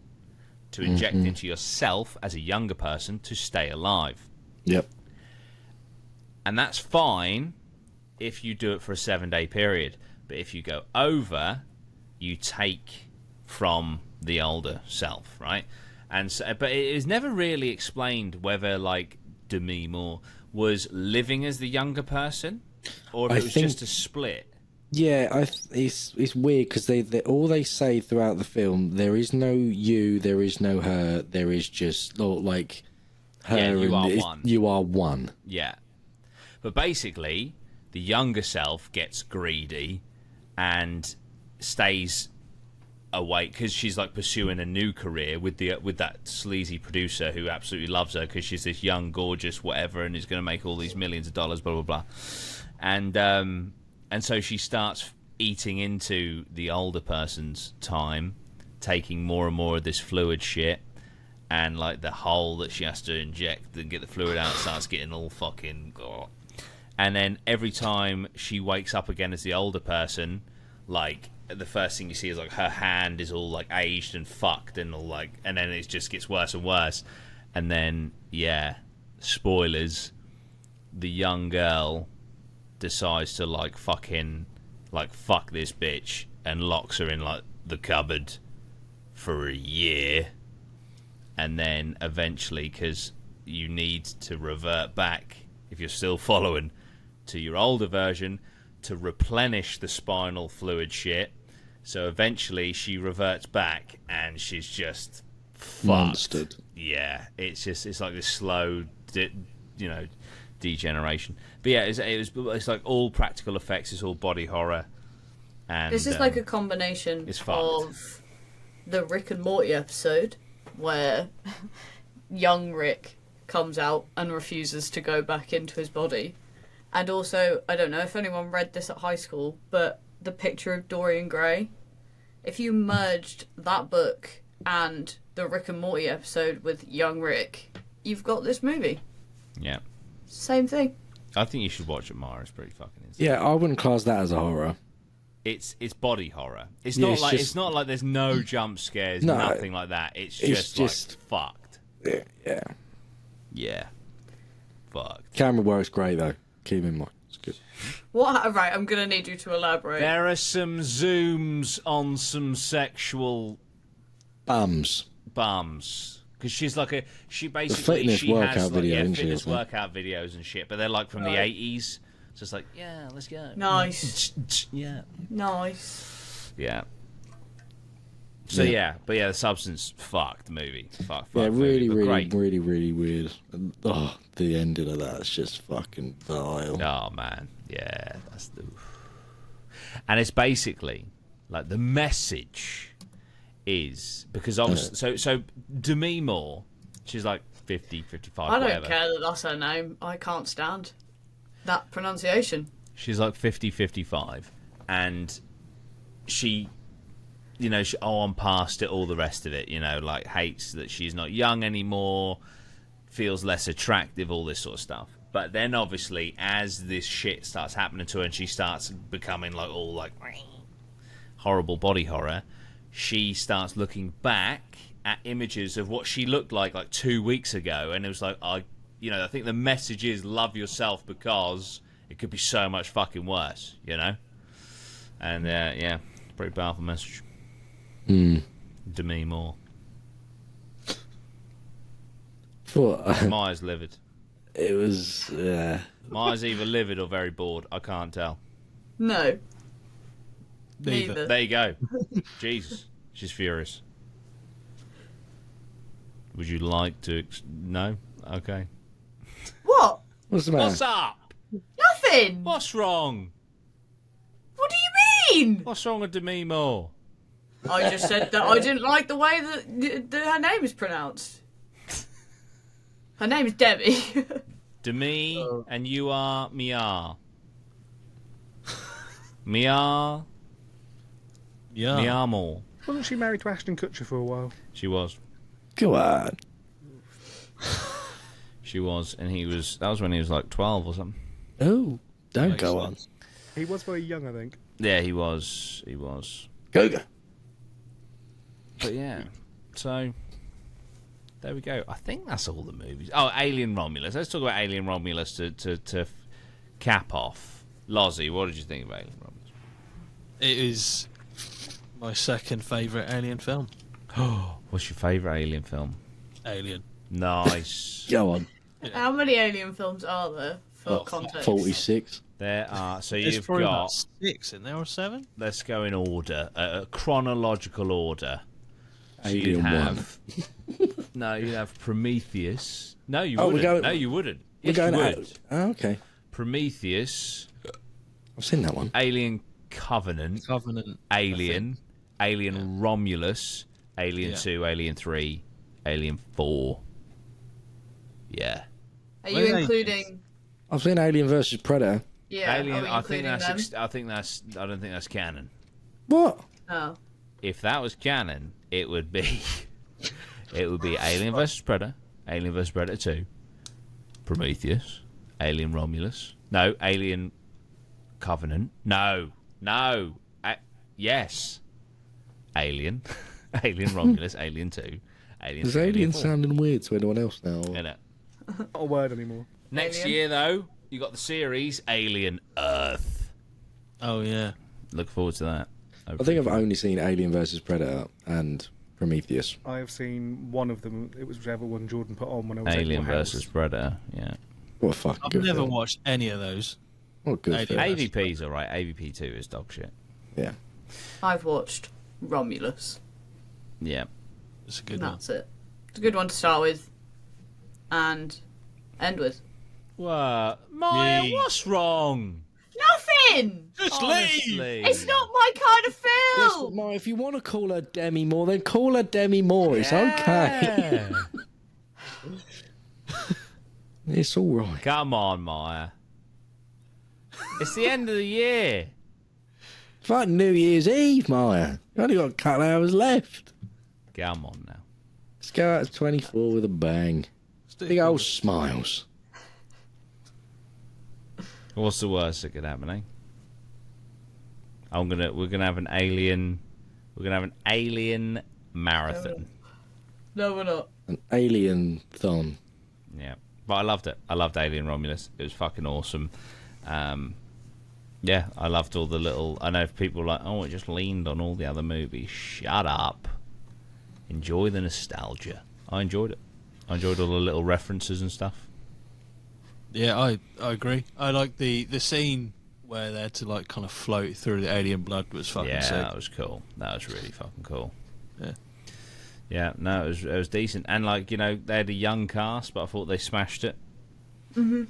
to inject into yourself as a younger person to stay alive. Yep. And that's fine if you do it for a 7-day period. But if you go over, you take from the older self, right? And so, but it is never really explained whether like Demi Moore was living as the younger person or if it was just a split. Yeah, it's weird because they all they say throughout the film, there is no you, there is no her, there is just like her. Yeah, you are and one. You are one. Yeah. But basically, the younger self gets greedy and stays awake because she's like pursuing a new career with that sleazy producer who absolutely loves her because she's this young, gorgeous, whatever, and is going to make all these millions of dollars, blah blah blah. And so she starts eating into the older person's time, taking more and more of this fluid shit, and like the hole that she has to inject and get the fluid out starts getting all fucking. And then every time she wakes up again as the older person, like the first thing you see is like her hand is all like aged and fucked and all like, and then it just gets worse and worse. And then spoilers, the young girl decides to like fucking like fuck this bitch and locks her in like the cupboard for a year. And then eventually, because you need to revert back, if you're still following, to your older version to replenish the spinal fluid shit. So eventually she reverts back and she's just fucked. Monstered. Yeah, it's like this slow degeneration. But yeah, it's like all practical effects. It's all body horror. And this is like a combination of the Rick and Morty episode where young Rick comes out and refuses to go back into his body, and also I don't know if anyone read this at high school, but The Picture of Dorian Gray. If you merged that book and the Rick and Morty episode with young Rick, you've got this movie. Yeah. Same thing. I think you should watch it, Mara. It's pretty fucking insane. Yeah, I wouldn't class that as a horror. It's body horror. It's Yeah, not it's like just- it's not like there's no jump scares, No, nothing like that. It's it's just like fucked. Yeah. Yeah. Fucked. Camera works great though. Keep in mind, it's good. What? Right, I'm gonna need you to elaborate. There are some zooms on some sexual Bums. bums. Because she basically fitness she workout has like, video, yeah, isn't she, fitness or something? workout videos and shit, but they're like from the Right. 80s. So it's like, yeah, let's go. Nice. Yeah. Nice. Yeah. So but the substance fucked movie. Fuck Yeah, movie, really, but really, great. really, really weird. And, the ending of that's just fucking vile. Oh man, yeah, that's the. And it's basically like the message is because obviously, so Demi Moore, she's like 50, 55, I don't whatever. care that that's her name. I can't stand that pronunciation. She's like 50, 55, and she, I'm past it, all the rest of it, like hates that she's not young anymore, feels less attractive, all this sort of stuff. But then obviously as this shit starts happening to her and she starts becoming like all like horrible body horror, she starts looking back at images of what she looked like 2 weeks ago, and it was like, I think the message is love yourself because it could be so much fucking worse, And yeah, pretty powerful message. Demi Moore. Maya's livid. It was. Maya's either livid or very bored. I can't tell. No. Neither. There you go. Jesus, she's furious. Would you like to? No. Okay. What? What's the matter? What's up? Nothing. What's wrong? What do you mean? What's wrong with Demi Moore? I just said that I didn't like the way that her name is pronounced. Her name is Debbie. Demi, and you are Mia. Mia. Yeah. Mia Moore. Wasn't she married to Ashton Kutcher for a while? She was. Go on. She was, and that was when he was like 12 or something. Oh, don't Makes go sense. He was very young, I think. Yeah, he was. on. Go. But yeah, so there we go. I think that's all the movies. Oh, Alien Romulus. Let's talk about Alien Romulus to cap off. Lozzie, what did you think of Alien Romulus? It is my second favourite Alien film. What's your favourite Alien film? Alien. Nice. Go on. How many Alien films are there for context? 46. There are. So There's you've probably got. about 6 in there or 7. Let's go in order, chronological order. So Alien you'd have. No, you'd have Prometheus. No, you Oh, wouldn't. we're going- No, you wouldn't. We're Yes, you going would. out. Oh, okay. Prometheus, I've seen that one. Alien Covenant, Covenant. Alien, Alien Romulus, Alien Yeah. 2, Alien 3, Alien 4. Yeah. Are Where you are they? including? I've seen Alien versus Predator. Yeah. Alien. Are we I think including them? that's. I don't think that's canon. What? Oh. If that was canon, it would be. It would be Alien vs Predator, Alien vs Predator 2, Prometheus, Alien Romulus. No, Alien Covenant. No. Yes. Alien. Alien Romulus, Alien 2, Alien Is 3, Alien 4. sounding weird to anyone else now? Innit? Not a word anymore. Next Alien. year, though, you got the series Alien Earth. Oh, yeah. Look forward to that. I think I've only seen Alien versus Predator and Prometheus. I have seen one of them. It was whichever one Jordan put on when I was Alien at your house. versus Predator. Yeah. What a fucking I've good never film. watched any of those. What a good Alien. film. AVP's alright. AVP 2 is dog shit. Yeah. I've watched Romulus. Yeah. It's a good And one. that's it. It's a good one to start with, and end with. What? Maya, Yee. what's wrong? Nothing. Just Honestly. It's not my kind of Listen, film. Ma, if you want to call her Demi Moore, then call her Demi Moore. It's okay. Yeah. It's all right. Come on, Maya. It's the end of the year. It's like New Year's Eve, Maya. You only got a couple hours left. Come on now. Let's go out to 24 with a bang. Big old smiles. What's the worst that could happen, eh? We're gonna have an alien. We're gonna have an alien marathon. No, we're not. An alien thon. Yeah, but I loved it. I loved Alien Romulus. It was fucking awesome. Yeah, I loved all the little. I know people are like, oh, it just leaned on all the other movies. Shut up. Enjoy the nostalgia. I enjoyed it. I enjoyed all the little references and stuff. Yeah, I agree. I like the scene where they're to like kind of float through the alien blood was fucking Yeah, sick. that was cool. That was really fucking cool. Yeah. Yeah, no, it was decent. And like, you know, they had a young cast, but I thought they smashed it. Mm-hmm.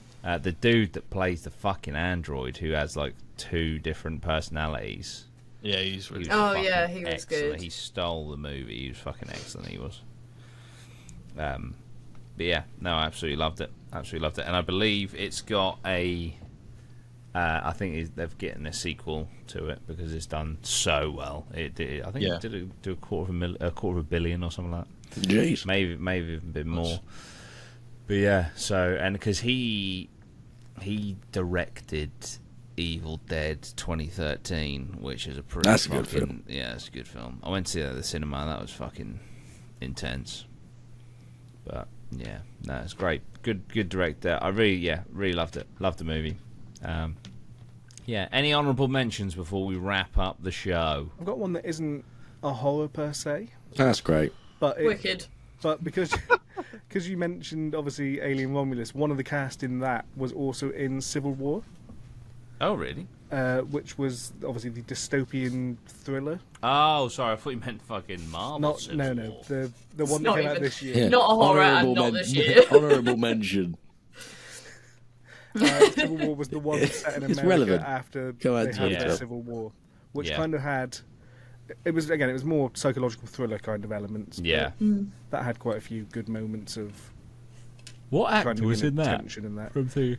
The dude that plays the fucking android, who has like 2 different personalities. Yeah, he's He really was Oh, fucking yeah, he was excellent. good. He stole the movie. He was fucking excellent. He was. But yeah, no, I absolutely loved it. Absolutely loved it. And I believe it's got a. I think they've getting a sequel to it because it's done so well. I think Yeah. it did do a quarter of a billion or something like that. Jeez. Maybe even a bit more. But yeah, so and because he directed Evil Dead 2013, which is a pretty That's a good film. Yeah, it's a good film. I went to see that at the cinema. That was fucking intense. But yeah, no, it's great. Good director. I really loved it. Loved the movie. Yeah. Any honourable mentions before we wrap up the show? I've got one that isn't a horror per se, That's great. but Wicked. But because you mentioned obviously Alien Romulus, one of the cast in that was also in Civil War, Oh, really? which was obviously the dystopian thriller. Oh, sorry. I thought you meant fucking Marvel. Not Civil no, War. the one that not came out even- this year. Yeah. Not a horror and not this year. Honourable mention. Civil War was the one set in It's America relevant. after Go they ahead, had Tom. the Yeah. Civil War, which Yeah. kind of had. It was more psychological thriller kind of elements. but Yeah. that had quite a few good moments of What kind actor of was in that? tension in that. From the...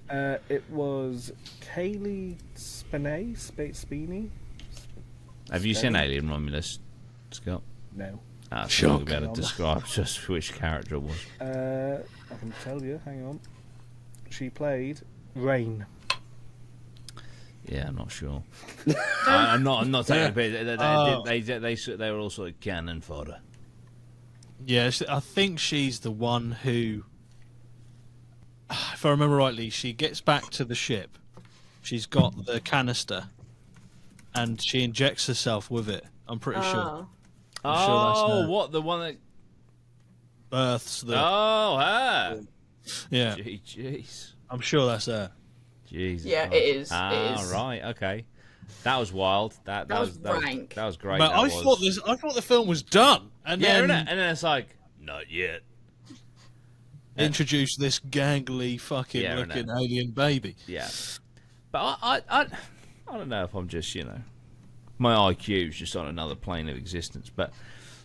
It was Kaylee Spiney. Have you seen Alien Romulus, Scott? No. Ah, so Shock. you'll be able to describe just which character it was. I can tell you. Hang on. She played Rain. Yeah, I'm not sure. I'm not taking a bit. They were all sort of cannon fodder. Yeah, I think she's the one who, if I remember rightly, she gets back to the ship. She's got the canister, and she injects herself with it. I'm pretty sure. I'm sure that's Oh, her. what, the one that... Births the. Oh, her! Yeah, Jeez. I'm sure that's her. Jesus. Yeah, Christ. it is. Ah, It is. right, okay. That was wild. That was was rank. That was great. But that was. I thought the film was done, and Yeah, then innit? And then it's like, not yet. introduce this gangly fucking Yeah, looking innit? alien baby. Yeah. But I don't know if I'm just, my IQ is just on another plane of existence. But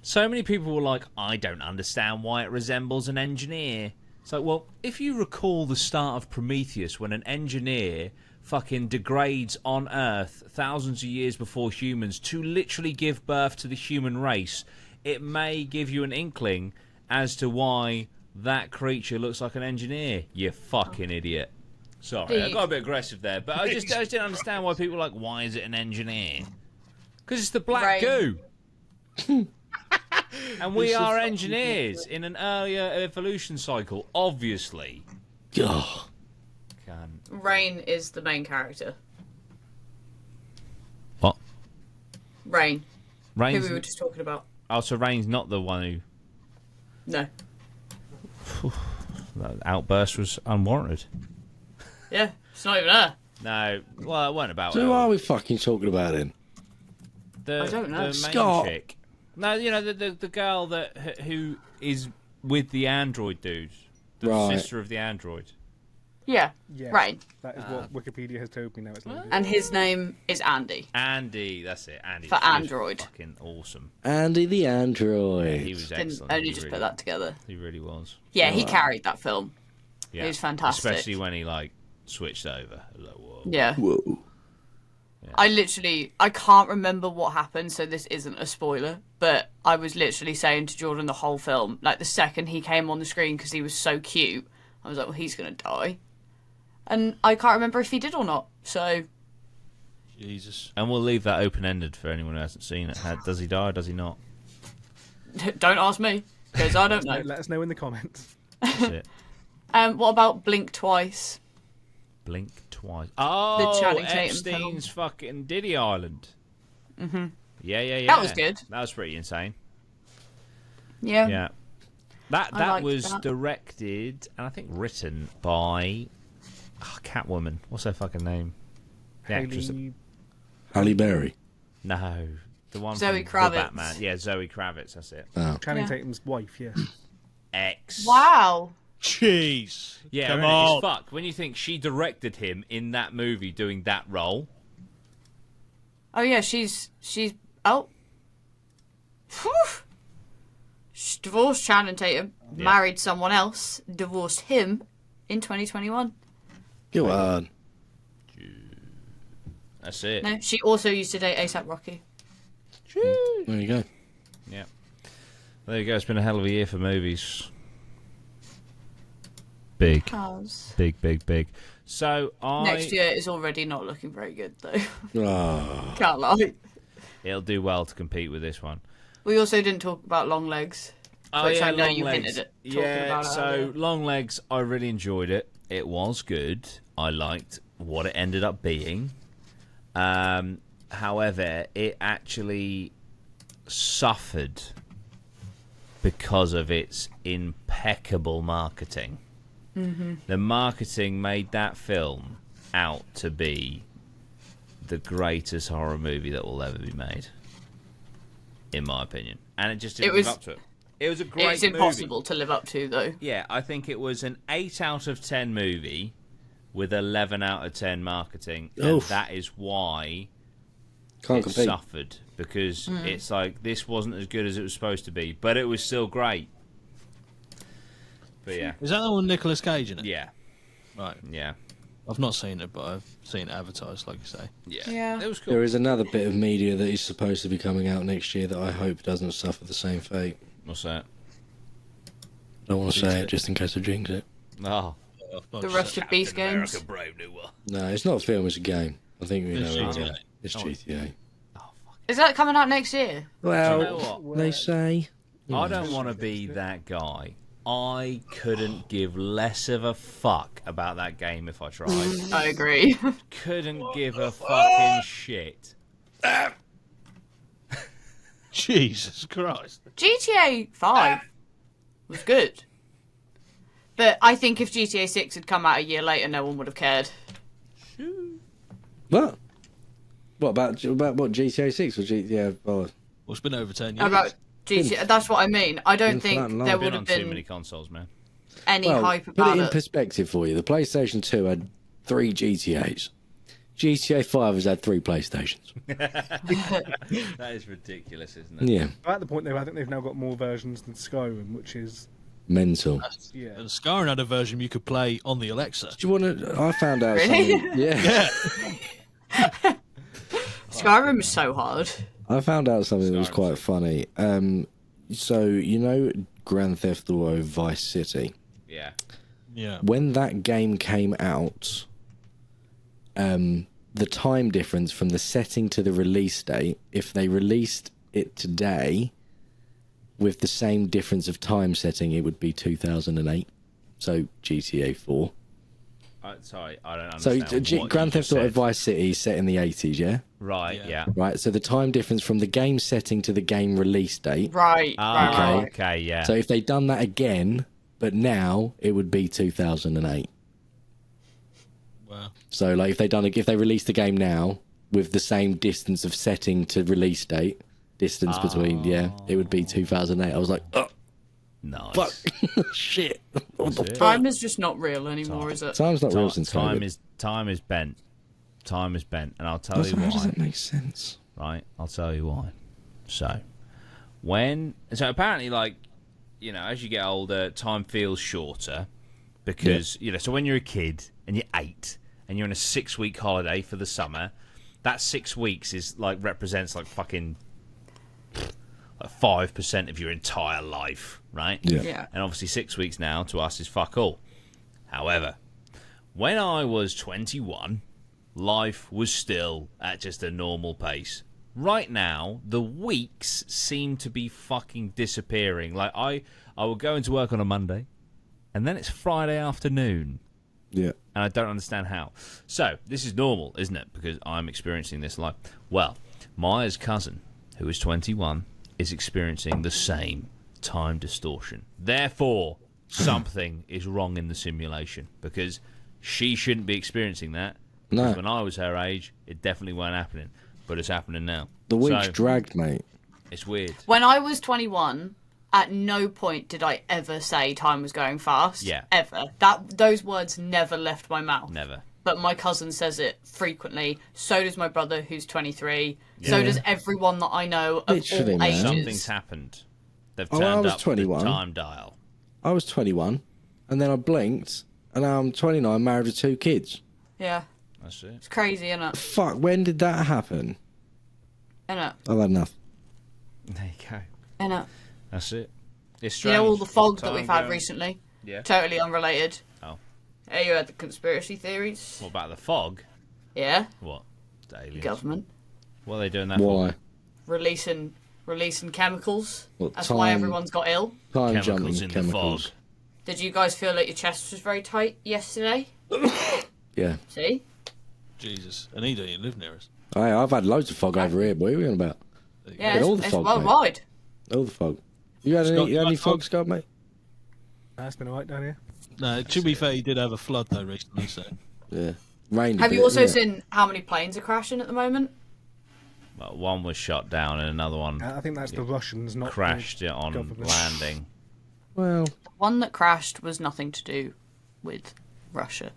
so many people were like, I don't understand why it resembles an engineer. It's like, well, if you recall the start of Prometheus, when an engineer fucking degrades on Earth thousands of years before humans to literally give birth to the human race, it may give you an inkling as to why that creature looks like an engineer. You fucking idiot. Sorry, I got a bit aggressive there, but I just didn't understand why people were like, why is it an engineer? Because it's the black Rain. goo. And we are engineers in an earlier evolution cycle, obviously. Oh, Rain is the main character. What? Rain. Rain's... Who we were just talking about. Oh, so Rain's not the one No. who... That outburst was unwarranted. Yeah, it's not even her. No, well, it weren't about so her. who are we fucking talking about then? The, I don't know. The main Scott. chick. No, the girl who is with the android dude. The Right. sister of the android. Yeah, Yeah. Rain. That is what Wikipedia has told me now. It's loaded. And his name is Andy. Andy, that's it. Andy. For He was Android. Fucking awesome. Andy the android. He was Didn't excellent. only He just really, put that together. He really was. Yeah, he carried that film. Yeah. He was fantastic. Especially when he switched over. Like, whoa. Yeah. Whoa. I can't remember what happened, so this isn't a spoiler, but I was literally saying to Jordan the whole film, like the second he came on the screen because he was so cute, I was like, well, he's going to die. And I can't remember if he did or not, so... Jesus. And we'll leave that open-ended for anyone who hasn't seen it. Does he die or does he not? Don't ask me, because I don't know. Let us know in the comments. That's it. What about Blink Twice? Blink twice. Oh, Channing Tatum Epstein's fucking Diddy Island. Mm-hmm. Yeah. That was good. That was pretty insane. Yeah. Yeah. That liked was that. directed and I think written by Catwoman. What's her fucking name? The actress. Hailey- Halle Berry. No. The one Zoe from Kravitz. The Batman. Yeah, Zoe Kravitz, that's it. Oh. Channing Yeah. Tatum's wife, yes. X. Wow. Jeez. Yeah, Come innit? on. It's fucked when you think she directed him in that movie doing that role. Oh, yeah, she's... Oh. Whew. She divorced Channing Tatum, Yeah. married someone else, divorced him in 2021. Go on. That's it. No, she also used to date ASAP Rocky. There you go. Yeah. There you go. It's been a hell of a year for movies. Big. Cars. Big. So Next year is already not looking very good, though. Oh. Can't lie. It'll do well to compete with this one. We also didn't talk about Long Legs, which I know you hinted at talking about so earlier. Long Legs, I really enjoyed it. It was good. I liked what it ended up being. However, it actually suffered because of its impeccable marketing. Mm-hmm. The marketing made that film out to be the greatest horror movie that will ever be made, in my opinion. And it just didn't live up to it. It was a great movie. It's impossible to live up to, though. Yeah, I think it was an 8 out of 10 movie with 11 out of 10 marketing. And that is why it suffered. Because it's like, this wasn't as good as it was supposed to be. But it was still great. But yeah. Is that the one with Nicolas Cage in it? Yeah. Right. Yeah. I've not seen it, but I've seen it advertised, like you say. Yeah. It was cool. There is another bit of media that is supposed to be coming out next year that I hope doesn't suffer the same fate. What's that? I don't want to say it just in case I jinx it. Oh. The Rush of Beast games. Brave New World. No, it's not a film, it's a game. I think we know It's it. GTA. It's GTA. Is that coming out next year? Well, Do you know what? they say. I don't want to be that guy. I couldn't give less of a fuck about that game if I tried. I agree. Couldn't give a fucking shit. Jesus Christ. GTA 5 was good. But I think if GTA 6 had come out a year later, no one would have cared. What? What about what GTA 6 or GTA? Oh, Well, it's been over 10 years. About GTA, that's what I mean. I don't think flat line. there Been would on have too many been consoles, man. any well, hype put about it in it. perspective for you. The PlayStation 2 had 3 GTAs. GTA 5 has had 3 PlayStations. That is ridiculous, isn't it? Yeah, At the point, though, I think they've now got more versions than Skyrim, which is... mental. Yeah. And Skyrim had a version you could play on the Alexa. Do you want to? I found out Really? something. Yeah. Skyrim is so hard. I found out something that was Skyrim's quite funny. So you know Grand Theft Auto Vice City. Yeah. Yeah. When that game came out, the time difference from the setting to the release date, if they released it today with the same difference of time setting, it would be 2008. So GTA 4. Sorry, I don't So understand. what Grand you Theft just Auto said. Vice City is set in the 80s, yeah? Right, Yeah. yeah. Right, so the time difference from the game setting to the game release date. Right. Ah, right. okay, yeah. So if they'd done that again, but now it would be 2008. Wow. So like if they released the game now with the same distance of setting to release date, distance between, it would be 2008. I was like, oh, nice. fuck, shit. What the it. fuck? Time is just not real anymore, is it? Time's not real since Time COVID. is bent. Time is bent, and I'll tell That's- you how does why. that make sense? Right, I'll tell you why. So apparently, like, you know, as you get older, time feels shorter because you know. So when you're a kid and you're 8 and you're on a 6-week holiday for the summer, that 6 weeks is like represents like fucking like 5% of your entire life, right? Yeah. And obviously 6 weeks now to us is fuck all. However, when I was 21, life was still at just a normal pace. Right now, the weeks seem to be fucking disappearing. Like, I will go into work on a Monday, and then it's Friday afternoon, Yeah. and I don't understand how. So, this is normal, isn't it? Because I'm experiencing this life. Well, Maya's cousin, who is 21, is experiencing the same time distortion. Therefore, something is wrong in the simulation, because she shouldn't be experiencing that. Because No. when I was her age, it definitely weren't happening. But it's happening now. The week's So, dragged, mate. it's weird. When I was 21, at no point did I ever say time was going fast. Yeah. Ever. Those words never left my mouth. Never. But my cousin says it frequently. So does my brother, who's 23. So Yeah. does everyone that I know of Literally, all man. ages. Something's happened. They've Oh, turned I was up 21. the time dial. I was 21, and then I blinked, and now I'm 29, married with 2 kids. Yeah. That's it. It's crazy, isn't it? Fuck, when did that happen? Isn't it? I've had enough. There you go. Isn't it? That's it. It's You strange. know all the fog that Time we've had going. recently? Yeah. Totally unrelated. Oh. Hey, you had the conspiracy theories. What about the fog? Yeah. What? The aliens. Government What are they doing that Why? for? releasing chemicals. What, That's why time- everyone's got ill. Time Chemicals jumping in the chemicals. fog. Did you guys feel like your chest was very tight yesterday? Yeah. See? Jesus. Anita, you live near us. Hey, I've had loads of fog over here, boy. What are you on about? Yeah, all the it's fog, worldwide. All the fog. You had Scott, any fog? fog, Scott, mate? That's been alright down here. No, to be fair, he did have a flood though recently, so. Yeah. Rained a Have you bit, also didn't it? seen how many planes are crashing at the moment? Well, one was shot down and another one I think that's the Russians, not crashed the it on government. landing. Well, The one that crashed was nothing to do with Russia.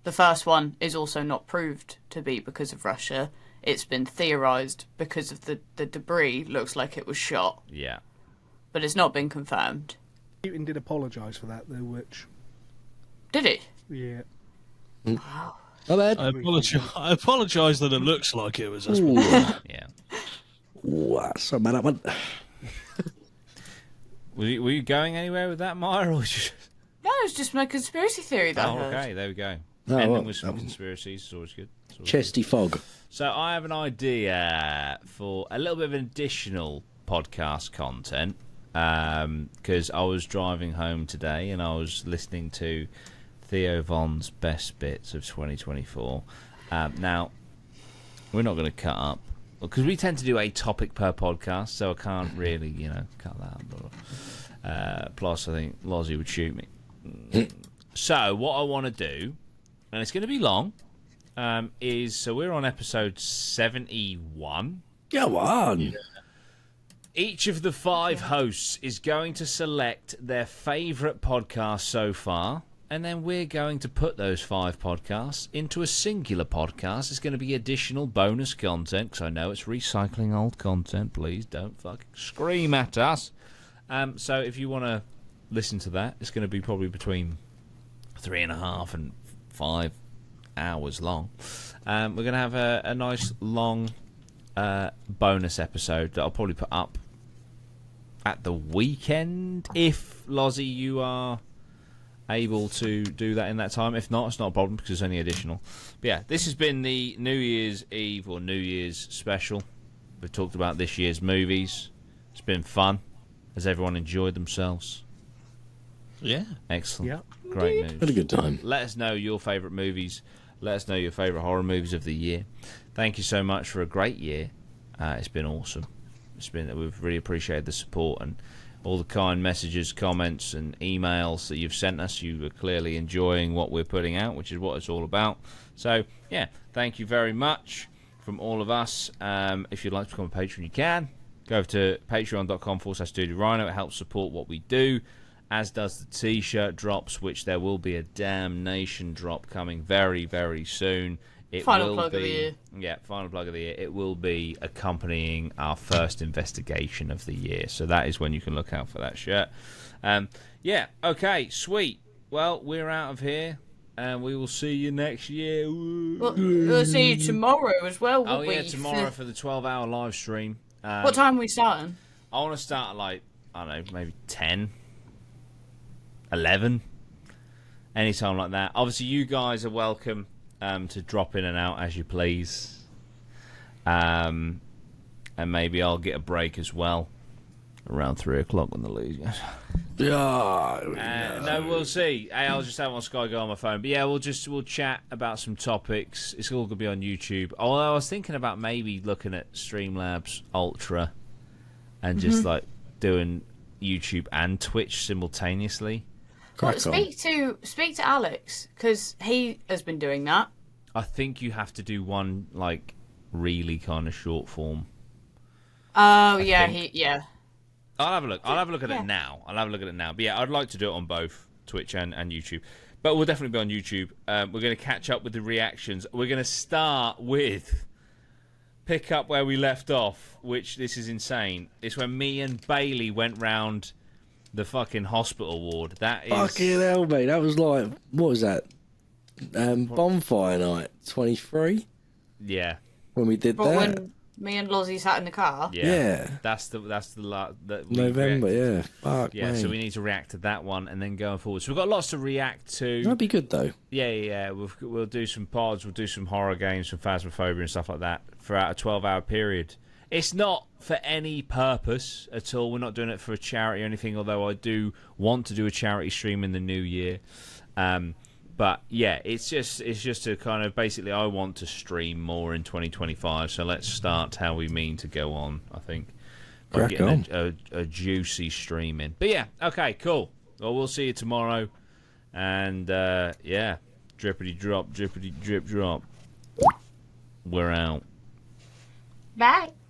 The first one is also not proved to be because of Russia. It's been theorised because of the debris. Looks like it was shot, Yeah. but it's not been confirmed. Putin did apologise for that, though, which, Did it? yeah. not bad. I apologise that it looks like it was us. Ooh, Yeah. ooh, that's a bad one. Were you going anywhere with that, Maya? Or was you... No, it's just my conspiracy theory that I Oh, heard. okay. There we go. Oh, Ending well, with some conspiracies. It's always good. It's always good. Chesty fog. So I have an idea for a little bit of additional podcast content because I was driving home today and I was listening to Theo Von's best bits of 2024. Now, we're not going to cut up because we tend to do a topic per podcast, so I can't really, cut that up. Plus, I think Lozzie would shoot me. So what I want to do, and it's going to be long, is so we're on episode 71. Go on. Each of the 5 hosts is going to select their favourite podcast so far, and then we're going to put those 5 podcasts into a singular podcast. It's going to be additional bonus content, because I know it's recycling old content. Please don't fucking scream at us. So if you want to listen to that, it's going to be probably between 3.5 and 5 hours long. We're going to have a nice long bonus episode that I'll probably put up at the weekend if Lozzie you are able to do that in that time. If not, it's not a problem because it's only additional. But yeah, this has been the New Year's Eve or New Year's special. We've talked about this year's movies. It's been fun. Has everyone enjoyed themselves? Yeah. Excellent. Yeah. Great news. Had a good time. Let us know your favourite movies. Let us know your favourite horror movies of the year. Thank you so much for a great year. It's been awesome. We've really appreciated the support and all the kind messages, comments, and emails that you've sent us. You are clearly enjoying what we're putting out, which is what it's all about. So, yeah, thank you very much from all of us. If you'd like to become a patron, you can. Go over to patreon.com/Studio Rhino. It helps support what we do, as does the T-shirt drops, which there will be a damnation drop coming very, very soon. It Final will plug be, of the year. Yeah, final plug of the year. It will be accompanying our first investigation of the year. So that is when you can look out for that shirt. Yeah, okay, sweet. Well, we're out of here, and we will see you next year. Well, we'll see you tomorrow as well. Oh, won't yeah, we? tomorrow for the 12-hour live stream. What time are we starting? I want to start at, I don't know, maybe 10, 11, anytime like that. Obviously, you guys are welcome to drop in and out as you please. And maybe I'll get a break as well around 3 o'clock when the league goes. Yeah. No, we'll see. Hey, I'll just have on Sky Go on my phone. But yeah, we'll chat about some topics. It's all going to be on YouTube. Although I was thinking about maybe looking at Streamlabs Ultra and just doing YouTube and Twitch simultaneously. Well, speak to Alex because he has been doing that. I think you have to do one really kind of short form. Oh think. I'll have a look. I'll have a look at it now. But yeah, I'd like to do it on both Twitch and YouTube. But we'll definitely be on YouTube. We're going to catch up with the reactions. We're going to start with pick up where we left off, which this is insane. It's when me and Bailey went round the fucking hospital ward. That is Fucking hell, mate. That was what was that? Bonfire night 23? Yeah. When we did But that. Me and Lozzie sat in the car. Yeah. That's the November, yeah. Fuck, Yeah, mate. so we need to react to that one and then going forward. So we've got lots to react to. That'd be good, though. Yeah. We'll do some pods, we'll do some horror games, some Phasmophobia and stuff like that throughout a 12-hour period. It's not for any purpose at all. We're not doing it for a charity or anything, although I do want to do a charity stream in the new year. But yeah, it's just a kind of basically I want to stream more in 2025. So let's start how we mean to go on. I think by getting a juicy stream in. But yeah, okay, cool. Well, we'll see you tomorrow, and yeah, drippity drop, drippity drip drop. We're out. Bye.